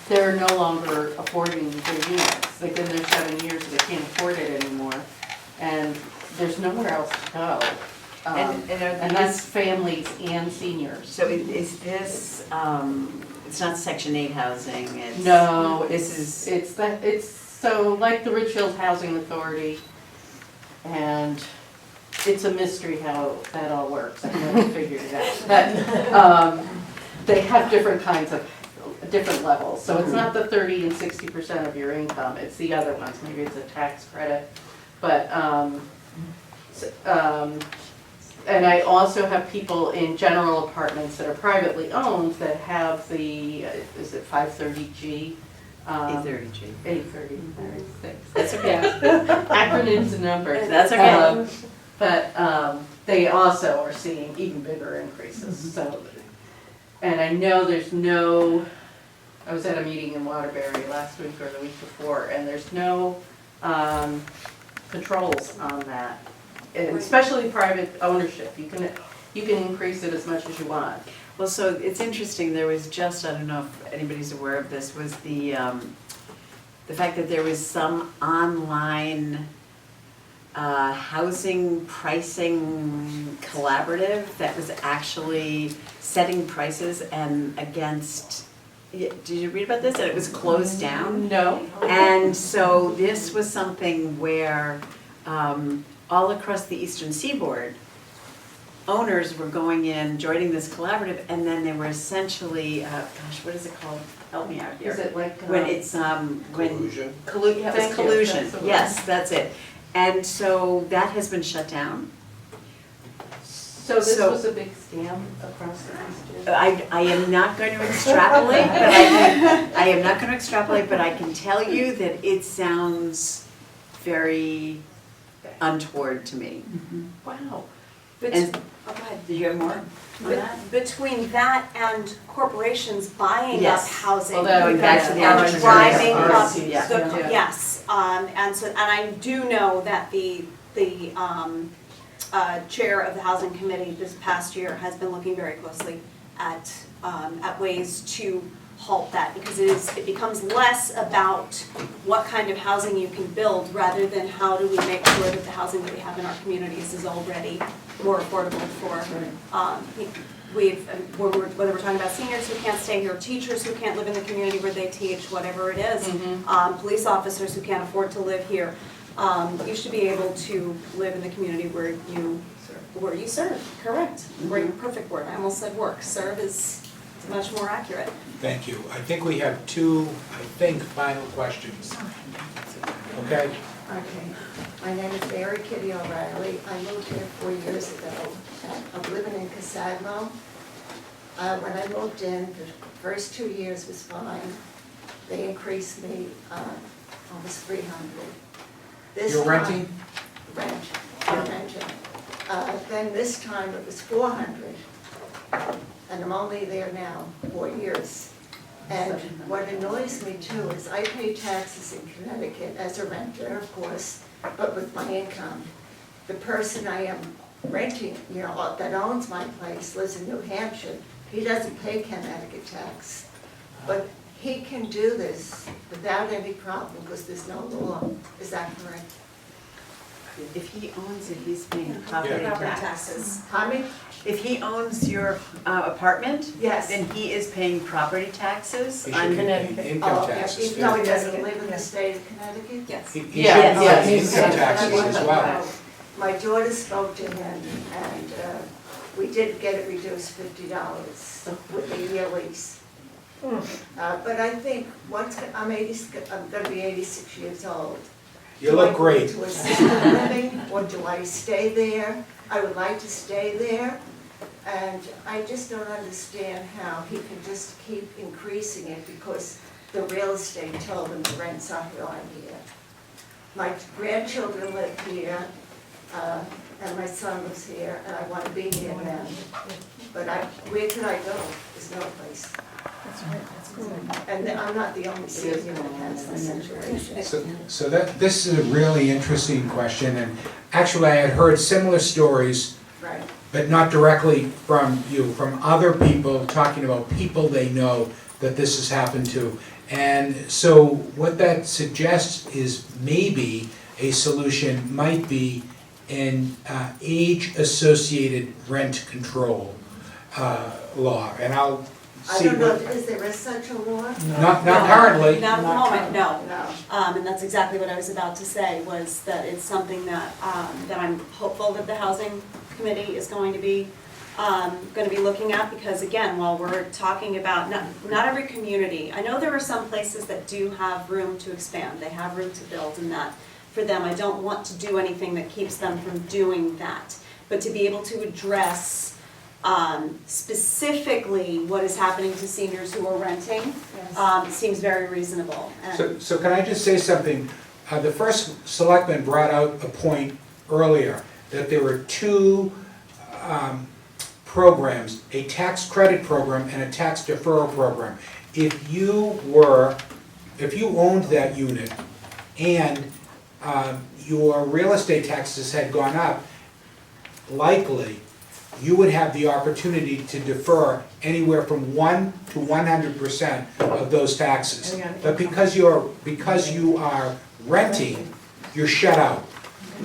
they're no longer affording their units. They've been there 7 years, they can't afford it anymore, and there's nowhere else to go. And that's families and seniors. So is this, it's not Section 8 housing, it's... No, this is... So like the Ridgefield Housing Authority, and it's a mystery how that all works. I've never figured it out. But they have different kinds of, different levels. So it's not the 30 and 60% of your income, it's the other ones. Maybe it's a tax credit. But, and I also have people in general apartments that are privately owned that have the, is it 530G? 830G. 830. That's okay. Acronyms and numbers. That's okay. But they also are seeing even bigger increases. So, and I know there's no, I was at a meeting in Waterbury last week or the week before, and there's no controls on that, and especially private ownership. You can You can increase it as much as you want. Well, so it's interesting, there was just, I don't know if anybody's aware of this, was the fact that there was some online housing pricing collaborative that was actually setting prices and against, did you read about this? And it was closed down? No. And so this was something where all across the eastern seaboard, owners were going in, joining this collaborative, and then they were essentially, gosh, what is it called? Help me out here. Is it like? When it's, Collusion? Yeah, it Thank was you, collusion, that's the word. yes, that's it. And so that has been shut down. So this So- was a big scam across the east? I am not going to extrapolate, but I am not going to extrapolate, but I can tell you that it sounds very untoward to me. Wow. And, Oh, go ahead. do you have more on that? Between that and corporations buying up Yes. housing. Well, Going back to the And entrepreneurs. driving up, RSUs, yeah. the- yes, and I do know that the chair of the housing committee this past year has been looking very closely at ways to halt that, because it becomes less about what kind of housing you can build, rather than how do we make sure that the housing that we have in our communities is already more affordable for, whether we're talking about seniors who can't stay here, teachers who can't live in the community where they teach, whatever it is, police officers who can't afford to live here. You should be able to live in the community where you serve, correct. Great, perfect word, I almost said work. Serve is much more accurate. Thank you. I think we have two, final questions. Okay? Okay, my name is Mary Kitty O'Reilly. I moved here 4 years ago. I'm living in Casagno. When I moved in, the first 2 years was fine. They increased me almost 300. You're renting? Rent, I'm renting. Then this time it was 400, and I'm only there now 4 years. And what annoys me too is I pay taxes in Connecticut as a renter, of course, but with my income. The person I am renting, that owns my place, lives in New Hampshire. He doesn't pay Connecticut tax. But he can do this without any problem because there's no law. Is that correct? If he owns it, he's paying property taxes. How many? If he owns your apartment, Yes. then he is paying property taxes. He should be paying income taxes. Even though he doesn't live in the state of Connecticut? Yes. He should Yes. pay income taxes as well. My daughter spoke to him, and we did get it reduced $50 with the year lease. But I think I'm going to be 86 years old. You look great. Do I go to assisted living, or do I stay there? I would like to stay there, and I just don't understand how he can just keep increasing it because the real estate told him the rents are high here. My grandchildren live here, and my son lives here, and I want to be near them. But where could I go? There's no place. And I'm not the only senior that has this situation. So this is a really interesting question, and actually I had heard similar stories, Right. but not directly from you, from other people talking about people they know that this has happened to. And so what that suggests is maybe a solution might be an age-associated rent control law, and I'll I see don't know, what, is there such a law? not currently. Not at the moment, no. No. And that's exactly what I was about to say, was that it's something that, that I'm hopeful that the housing committee is going to be looking at, because again, while we're talking about, not every community, I know there are some places that do have room to expand, they have room to build, and that for them, I don't want to do anything that keeps them from doing that. But to be able to address specifically what is happening to seniors who are renting seems very reasonable. And So can I just say something? The first selectman brought out a point earlier, that there were two programs, a tax credit program and a tax deferral program. If you owned that unit and your real estate taxes had gone up, likely you would have the opportunity to defer anywhere from 1 to 100% of those taxes. But because you are renting, you're shut out.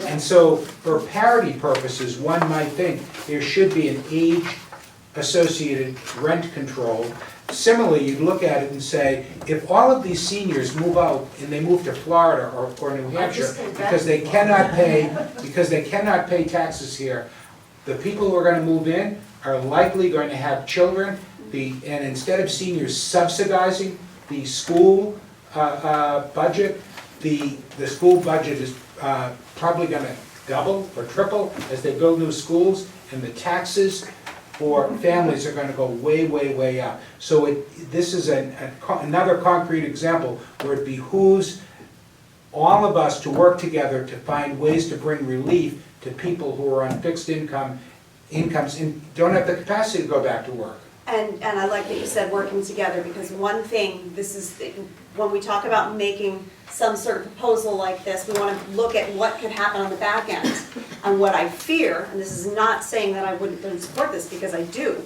And so for parity purposes, one might think there should be an age-associated rent control. Similarly, you'd look at it and say, if all of these seniors move out and they move to Florida or New Hampshire because they cannot pay taxes here, the people who are gonna move in are likely going to have children. And instead of seniors subsidizing the school budget, the school budget is probably gonna double or triple as they build new schools, and the taxes for families are gonna go way, way, way up. So this is another concrete example where it behooves all of us to work together to find ways to bring relief to people who are on fixed incomes and don't have the capacity to go back to work. And I like that you said working together, because one thing, this is, when we talk about making some sort of proposal like this, we want to look at what could happen on the back end. And what I fear, and this is not saying that I wouldn't support this, because I do,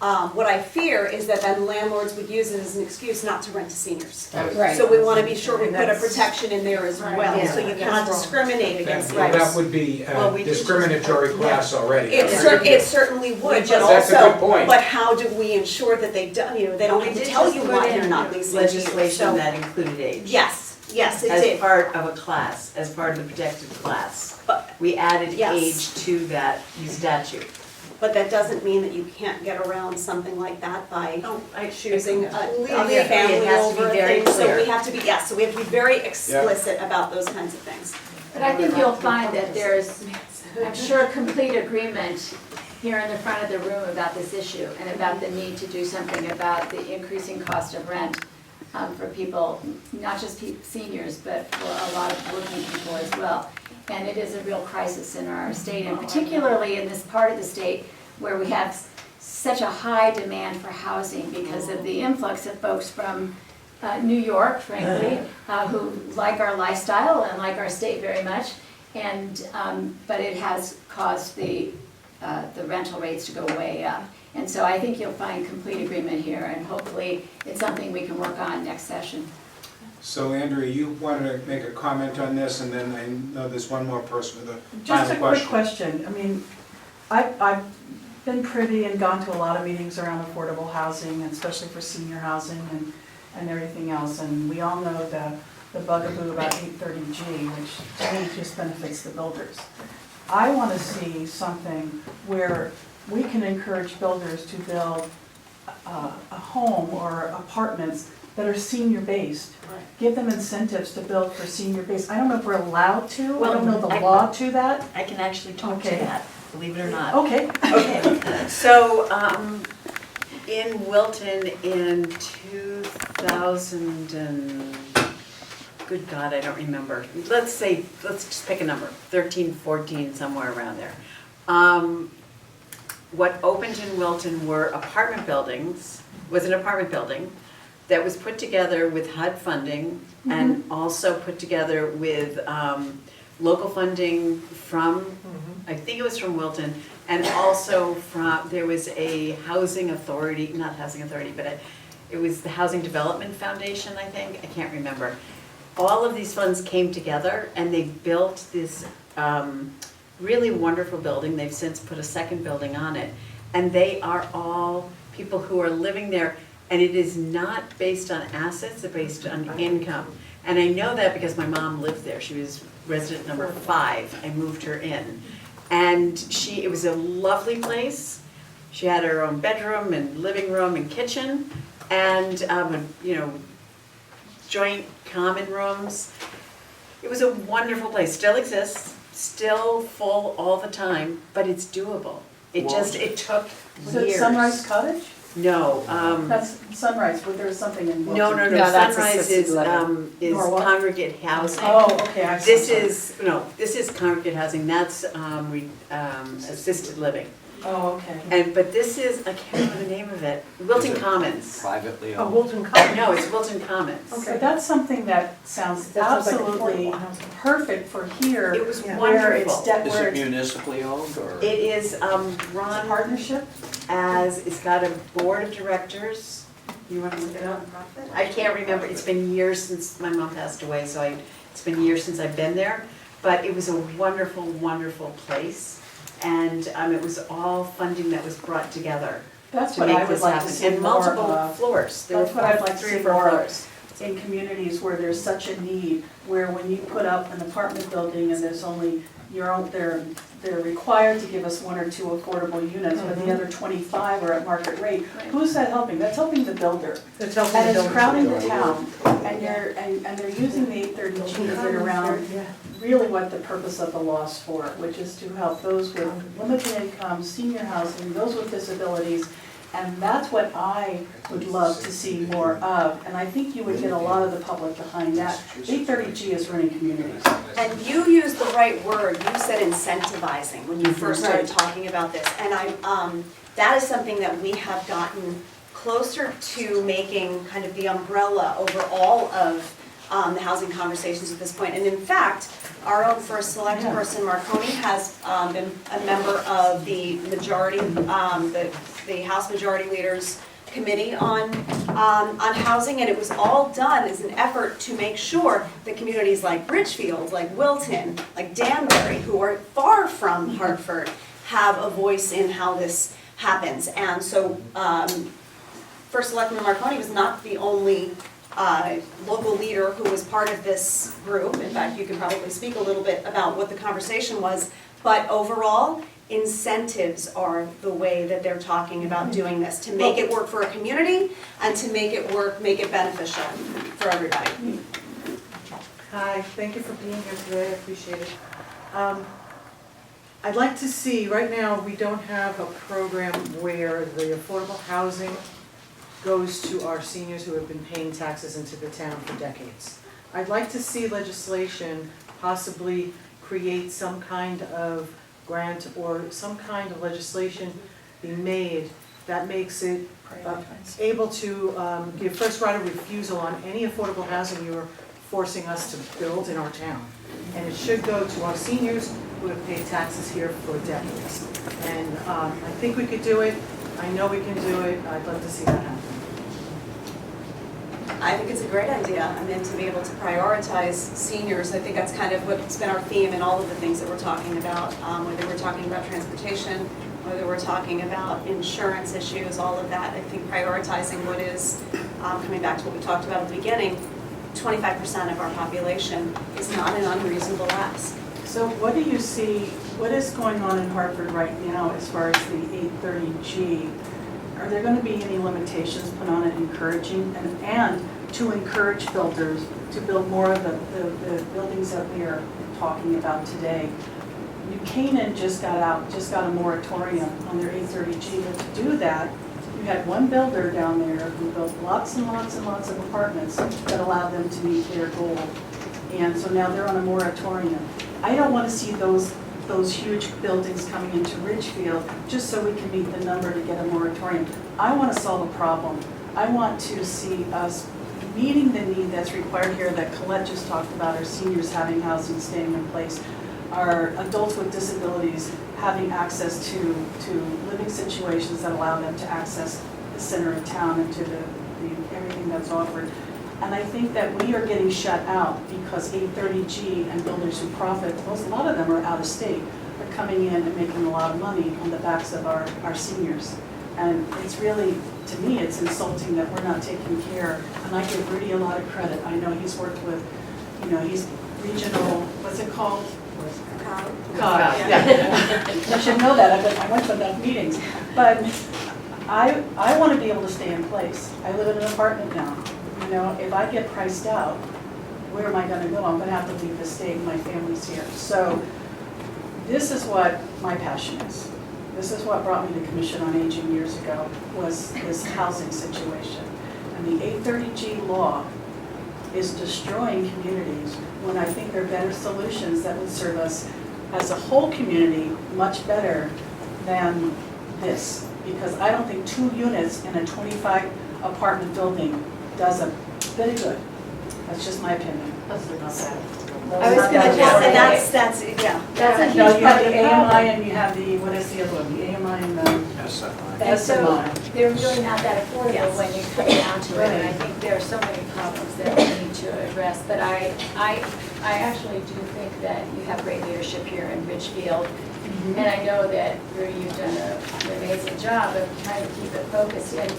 what I fear is that then landlords would use it as an excuse not to rent to seniors. Right. So we want to be sure we put a protection in there as well, so you cannot discriminate against Well, those. that would be a discriminatory class already. It certainly would, but That's a also, good point. but how do we ensure that they don't, they don't have to tell you why they're not leasing to you, legislation so. that included age. Yes, it As did. part of a class, as part of the protected class. But- We added Yes. age to that statute. But that doesn't mean that you can't get around something like that by choosing a completely a agree. family It has to be over very thing. So clear. we have to be, so we have to be very explicit about those kinds of things. But I think you'll find that there's, I'm sure, complete agreement here in the front of the room about this issue and about the need to do something about the increasing cost of rent for people, not just seniors, but for a lot of working people as well. And it is a real crisis in our state, and particularly in this part of the state where we have such a high demand for housing because of the influx of folks from New York, frankly, who like our lifestyle and like our state very much. And but it has caused the rental rates to go way up. And so I think you'll find complete agreement here, and hopefully it's something we can work on next session. So Andrea, you wanted to make a comment on this, and then I know there's one more person with a Just final a quick question. I mean, I've been privy and gone to a lot of meetings around affordable housing, and especially for senior housing and everything else. And we all know the bugaboo about 830G, which to me just benefits the builders. I want to see something where we can encourage builders to build a home or apartments that are senior-based. Give them incentives to build for senior-based. I don't know if we're allowed to, I don't know the law to that. I can actually talk to Okay. that, believe it or not. Okay. Okay, so, in Wilton in 2000 and, good God, I don't remember. Let's just pick a number, 13, 14, somewhere around there. What opened in Wilton were apartment buildings, was an apartment building that was put together with HUD funding and also put together with local funding from, I think it was from Wilton, and also from, there was a housing authority, not housing authority, but it was the Housing Development Foundation, I think, I can't remember. All of these funds came together and they built this really wonderful building. They've since put a second building on it. And they are all people who are living there, and it is not based on assets, it's based on income. And I know that because my mom lived there. She was resident number 5. I moved her in. And it was a lovely place. She had her own bedroom and living room and kitchen and, joint common rooms. It was a wonderful place, still exists, still full all the time, but it's doable. It took Was it years. Sunrise Cottage? No, That's Sunrise, where there's something in Wilton. no, No, that's Sunrise assisted is Or what? congregate housing. Oh, okay, I'm This sorry. is congregate housing, that's assisted living. Oh, okay. But this is, I can't remember the name of it, Wilton Commons. Privately Oh, owned. Wilton Commons. No, it's Wilton Commons. So that's something that sounds That sounds like absolutely affordable housing. perfect for here. It was Where it's, wonderful. Is where it it's municipally owned or? It is a run partnership. as, it's got a board of directors. You want to look it up? I can't remember, it's been years since my mom passed away, so it's been years since I've been there. But it was a wonderful, wonderful place. And it was all funding that was brought together That's to what I make would this like to happen. see And more multiple of. floors. There That's were what I'd like to 3 see or 4 more floors. in communities where there's such a need, where when you put up an apartment building and there's only, they're required to give us 1 or 2 affordable units, but the other 25 are at market rate. Who's that helping? That's helping the builder. It's helping And the it's builders. crowding the town, and they're using the 830 Gs around Yeah. really what the purpose of the law is for, which is to help those with limited income, senior housing, those with disabilities. And that's what I would love to see more of, and I think you would get a lot of the public behind that. 830G is running communities. And you used the right word, you said incentivizing when you first started talking about this. And that is something that we have gotten closer to making kind of the umbrella over all of the housing conversations at this point. And in fact, our own first select person, Marconi, has been a member of the majority, the House Majority Leaders Committee on housing, and it was all done as an effort to make sure that communities like Ridgefield, like Wilton, like Danbury, who are far from Hartford, have a voice in how this happens. And so First Selectman Marconi was not the only local leader who was part of this group. In fact, you can probably speak a little bit about what the conversation was, but overall, incentives are the way that they're talking about doing this, to make it work for a community and to make it work, make it beneficial for everybody. Hi, thank you for being here today, I appreciate it. I'd like to see, right now, we don't have a program where the affordable housing goes to our seniors who have been paying taxes into the town for decades. I'd like to see legislation possibly create some kind of grant or some kind of legislation be made that makes it able to give first right of refusal on any affordable housing you're forcing us to build in our town. And it should go to our seniors who have paid taxes here for decades. And I think we could do it. I know we can do it. I'd love to see that happen. I think it's a great idea. I mean, to be able to prioritize seniors, I think that's kind of what's been our theme in all of the things that we're talking about, whether we're talking about transportation, whether we're talking about insurance issues, all of that. I think prioritizing what is, coming back to what we talked about at the beginning, 25% of our population is not an unreasonable ask. So what do you see, what is going on in Hartford right now as far as the 830G? Are there going to be any limitations put on it encouraging and to encourage builders to build more of the buildings that we are talking about today? New Canaan just got a moratorium on their 830G, but to do that, you had one builder down there who built lots and lots and lots of apartments that allowed them to meet their goal. And so now they're on a moratorium. I don't want to see those huge buildings coming into Ridgefield just so we can meet the number to get a moratorium. I want to solve a problem. I want to see us meeting the need that's required here that Colette just talked about, our seniors having housing, staying in place, our adults with disabilities having access to living situations that allow them to access the center of town and to everything that's offered. And I think that we are getting shut out because 830G and builders who profit, a lot of them are out of state, are coming in and making a lot of money on the backs of our seniors. And it's really, to me, it's insulting that we're not taking care. And I give Rudy a lot of credit. I know he's worked with, he's regional, what's it called? COG, yeah. I should know that, I went to enough meetings. But I want to be able to stay in place. I live in an apartment now. If I get priced out, where am I going to go? I'm going to have to leave the state, my family's here. So this is what my passion is. This is what brought me to Commission on Aging years ago, was this housing situation. And the 830G law is destroying communities when I think there are better solutions that would serve us as a whole community much better than this, because I don't think 2 units in a 25 apartment building does a bit of good. That's just my opinion. Plus they're not bad. I was gonna just say, that's, yeah. That's a huge No, you part have of the the problem. AMI and you have the, what is the other one? The AMI and the And so SMI. they're really not that affordable Yes. when you come down to it, and I think there are so many problems that we need to address. But I actually do think that you have great leadership here in Ridgefield. And I know that Rudy, you've done an amazing job of trying to keep it focused and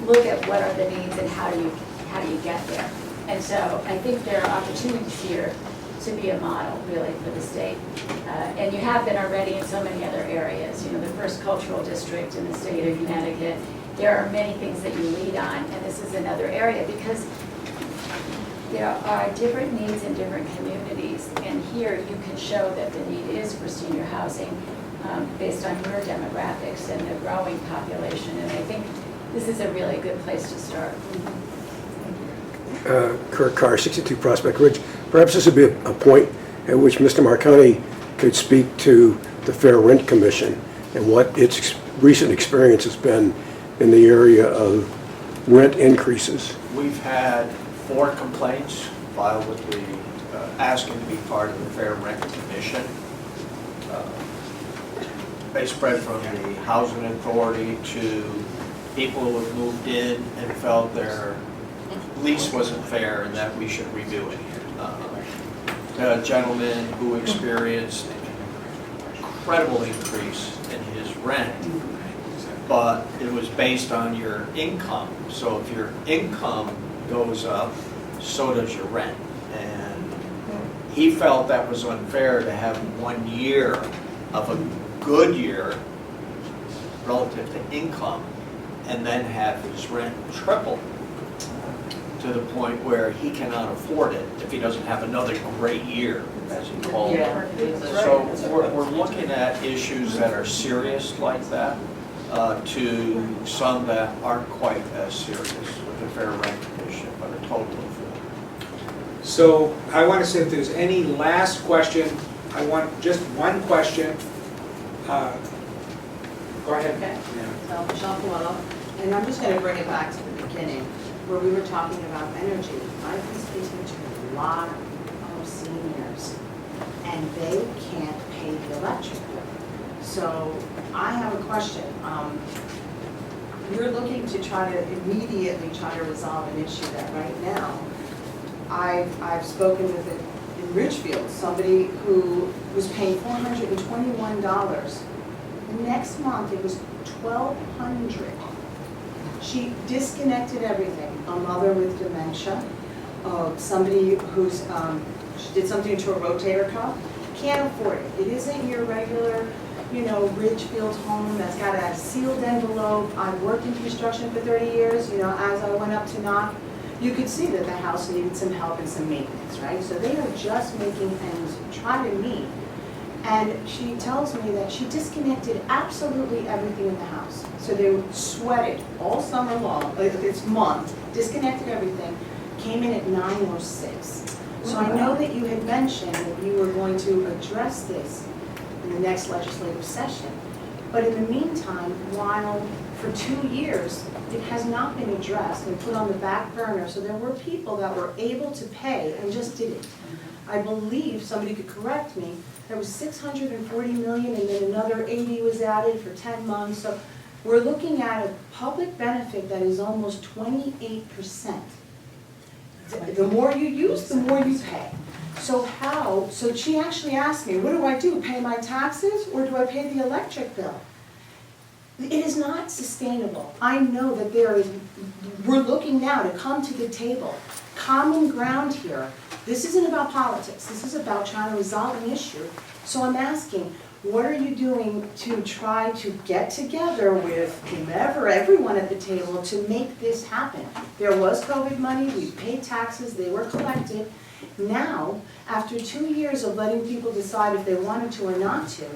look at what are the needs and how do you get there. And so I think there are opportunities here to be a model, really, for the state. And you have been already in so many other areas. You know, the first cultural district in the state of Connecticut. There are many things that you lead on, and this is another area because there are different needs in different communities. And here you can show that the need is for senior housing based on your demographics and the growing population. And I think this is a really good place to start. Kurt Carr, 62 Prospect Ridge. Perhaps this would be a point at which Mr. Marconi could speak to the Fair Rent Commission and what its recent experience has been in the area of rent increases. We've had 4 complaints filed with the, asking to be part of the Fair Rent Commission. They spread from the Housing Authority to people who have moved in and felt their lease wasn't fair and that we should review it. A gentleman who experienced incredible increase in his rent, but it was based on your income. So if your income goes up, so does your rent. And he felt that was unfair to have 1 year of a good year relative to income and then have his rent triple to the point where he cannot afford it if he doesn't have another great year, as he called it. So we're looking at issues that are serious like that to some that aren't quite as serious with the Fair Rent Commission, but are totally for. So I want to say if there's any last question, I want just one question. Go ahead. Okay. So, Michelle Coelho, and I'm just going to bring it back to the beginning, where we were talking about energy. I've been speaking to a lot of seniors, and they can't pay the electric bill. So I have a question. You're looking to try to immediately try to resolve an issue that right now, I've spoken with it in Ridgefield, somebody who was paying $421. Next month, it was $1,200. She disconnected everything. A mother with dementia, somebody who's, she did something to a rotator cuff, can't afford it. It isn't your regular, you know, Ridgefield home that's got a sealed envelope. I've worked in construction for 30 years, you know, as I went up to knock, you could see that the house needed some help and some maintenance, right? So they are just making ends try to meet. And she tells me that she disconnected absolutely everything in the house. So they sweated all summer long, this month, disconnected everything, came in at 9:06. So I know that you had mentioned that you were going to address this in the next legislative session. But in the meantime, while for 2 years, it has not been addressed and put on the back burner, so there were people that were able to pay and just didn't. I believe, somebody could correct me, there was 640 million and then another 80 was added for 10 months. So we're looking at a public benefit that is almost 28%. The more you use, the more you pay. So how, so she actually asked me, what do? Pay my taxes or do I pay the electric bill? It is not sustainable. I know that we're looking now to come to the table. Common ground here. This isn't about politics. This is about trying to resolve an issue. So I'm asking, what are you doing to try to get together with whomever, everyone at the table to make this happen? There was COVID money, we paid taxes, they were collected. Now, after 2 years of letting people decide if they wanted to or not to,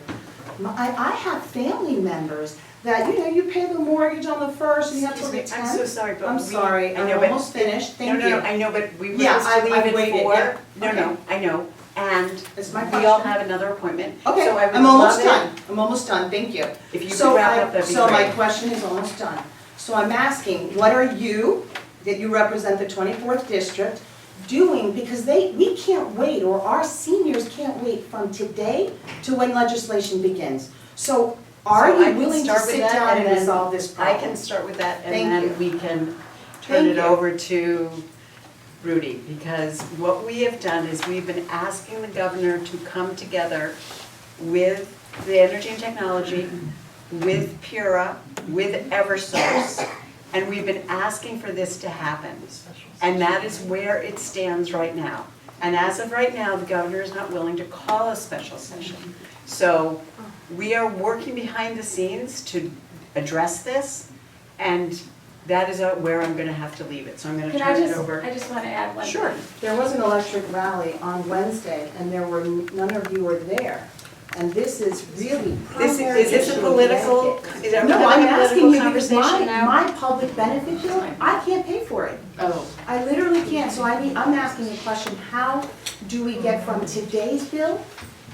I have family members that, you know, you pay the mortgage on the first and you have to pay the 10th. I'm so sorry, but I'm sorry, I'm almost finished, thank you. No, I know, but we were Yeah, supposed to I've leave waited, at 4. yeah. No, Okay. no, I know. and Is my we all question. have another appointment. Okay, So I would I'm almost love it done. I'm almost done, thank you. If you So could wrap I- up, that'd be So my great. question is almost done. So I'm asking, what are you, that you represent the 24th district, doing? Because we can't wait, or our seniors can't wait from today to when legislation begins. So are So I you can willing to start with sit that, down and then resolve this I problem? can start with that, and Thank then you. we can turn Thank it you. over to Rudy, because what we have done is we've been asking the governor to come together with the energy and technology, with Pura, with Eversource, and we've been asking for this to happen. And that is where it stands right now. And as of right now, the governor is not willing to call a special session. So we are working behind the scenes to address this, and that is where I'm gonna have to leave it. So I'm gonna Can I turn it just, over. I just want to add one thing. Sure. There was an electric rally on Wednesday, and none of you were there. And this is really primary Is this a issue in political, Connecticut. is that No, a I'm political asking you because conversation now? my public benefit bill, I can't pay for it. Oh. I literally can't, so I'm asking the question, how do we get from today's bill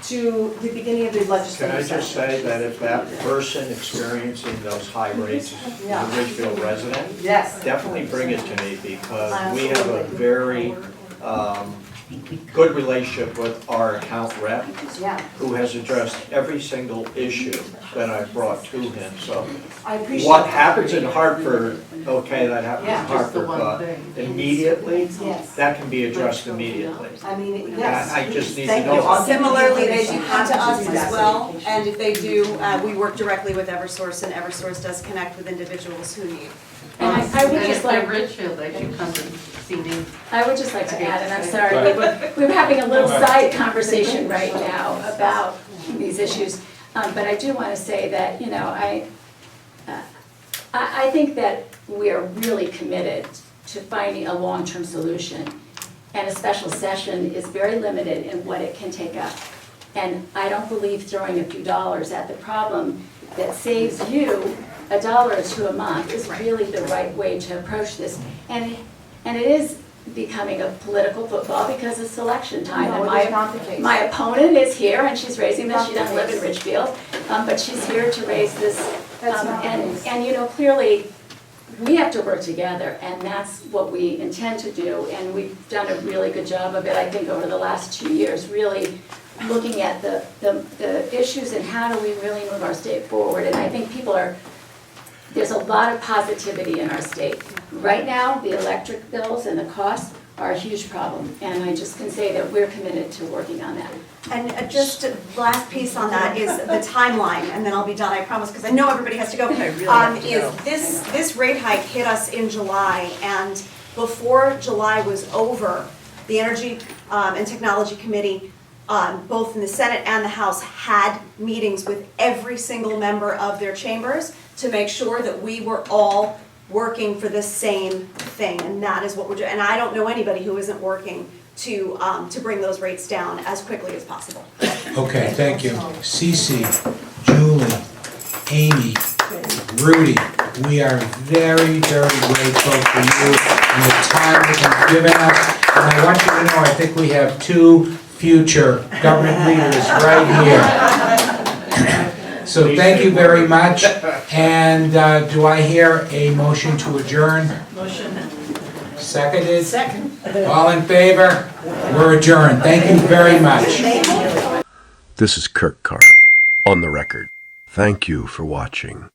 to the beginning of the Can legislative I session? just say that if that person experiencing those high rates is Yeah. a Ridgefield resident, Yes. definitely bring it to me, because we have a very good relationship with our account rep, Yeah, who has addressed every single issue that I brought to him, so. I appreciate What that. happens in Hartford, okay, that happens Yeah, in just the Hartford, one but thing. immediately, Yes. that can be addressed immediately. I mean, yes. I just need to Thank know you. that. I'll give you the Similarly, they do information. come to us Do that. as well, and if they do, we work directly with Eversource, and Eversource does connect with individuals who need. And I would just like, Ridgefield, they should come to see me. I would just like to I hate add, to and I'm say sorry, it. but we're having a little side conversation right now about these issues. But I do want to say that, you know, I think that we are really committed to finding a long-term solution. And a special session is very limited in what it can take up. And I don't believe throwing a few dollars at the problem that saves you $1 or $2 a month is really the right way to approach this. And it is becoming a political football because it's election time. No, And it is not the case. my opponent is here and she's raising this, Not she the doesn't live in case. Ridgefield, but she's here to raise this. That's not the case. And you know, clearly, we have to work together, and that's what we intend to do, and we've done a really good job of it, I think, over the last 2 years, really looking at the issues and how do we really move our state forward, and I think there's a lot of positivity in our state. Right now, the electric bills and the costs are a huge problem, and I just can say that we're committed to working on that. And just last piece on that is the timeline, and then I'll be done, I promise, because I know everybody has to go. I really have to go. Is this rate hike hit us in July, and before July was over, the Energy and Technology Committee, both in the Senate and the House, had meetings with every single member of their chambers to make sure that we were all working for the same thing, and that is what we're doing. And I don't know anybody who isn't working to bring those rates down as quickly as possible. Okay, thank you. Cece, Julie, Amy, Rudy, we are very, very grateful for you and the time that you've given us. And I want you to know, I think we have 2 future government leaders right here. So thank you very much. And do I hear a motion to adjourn? Motion. Seconded? Second. All in favor? We're adjourned. Thank you very much. This is Kirk Carr, on the record. Thank you for watching.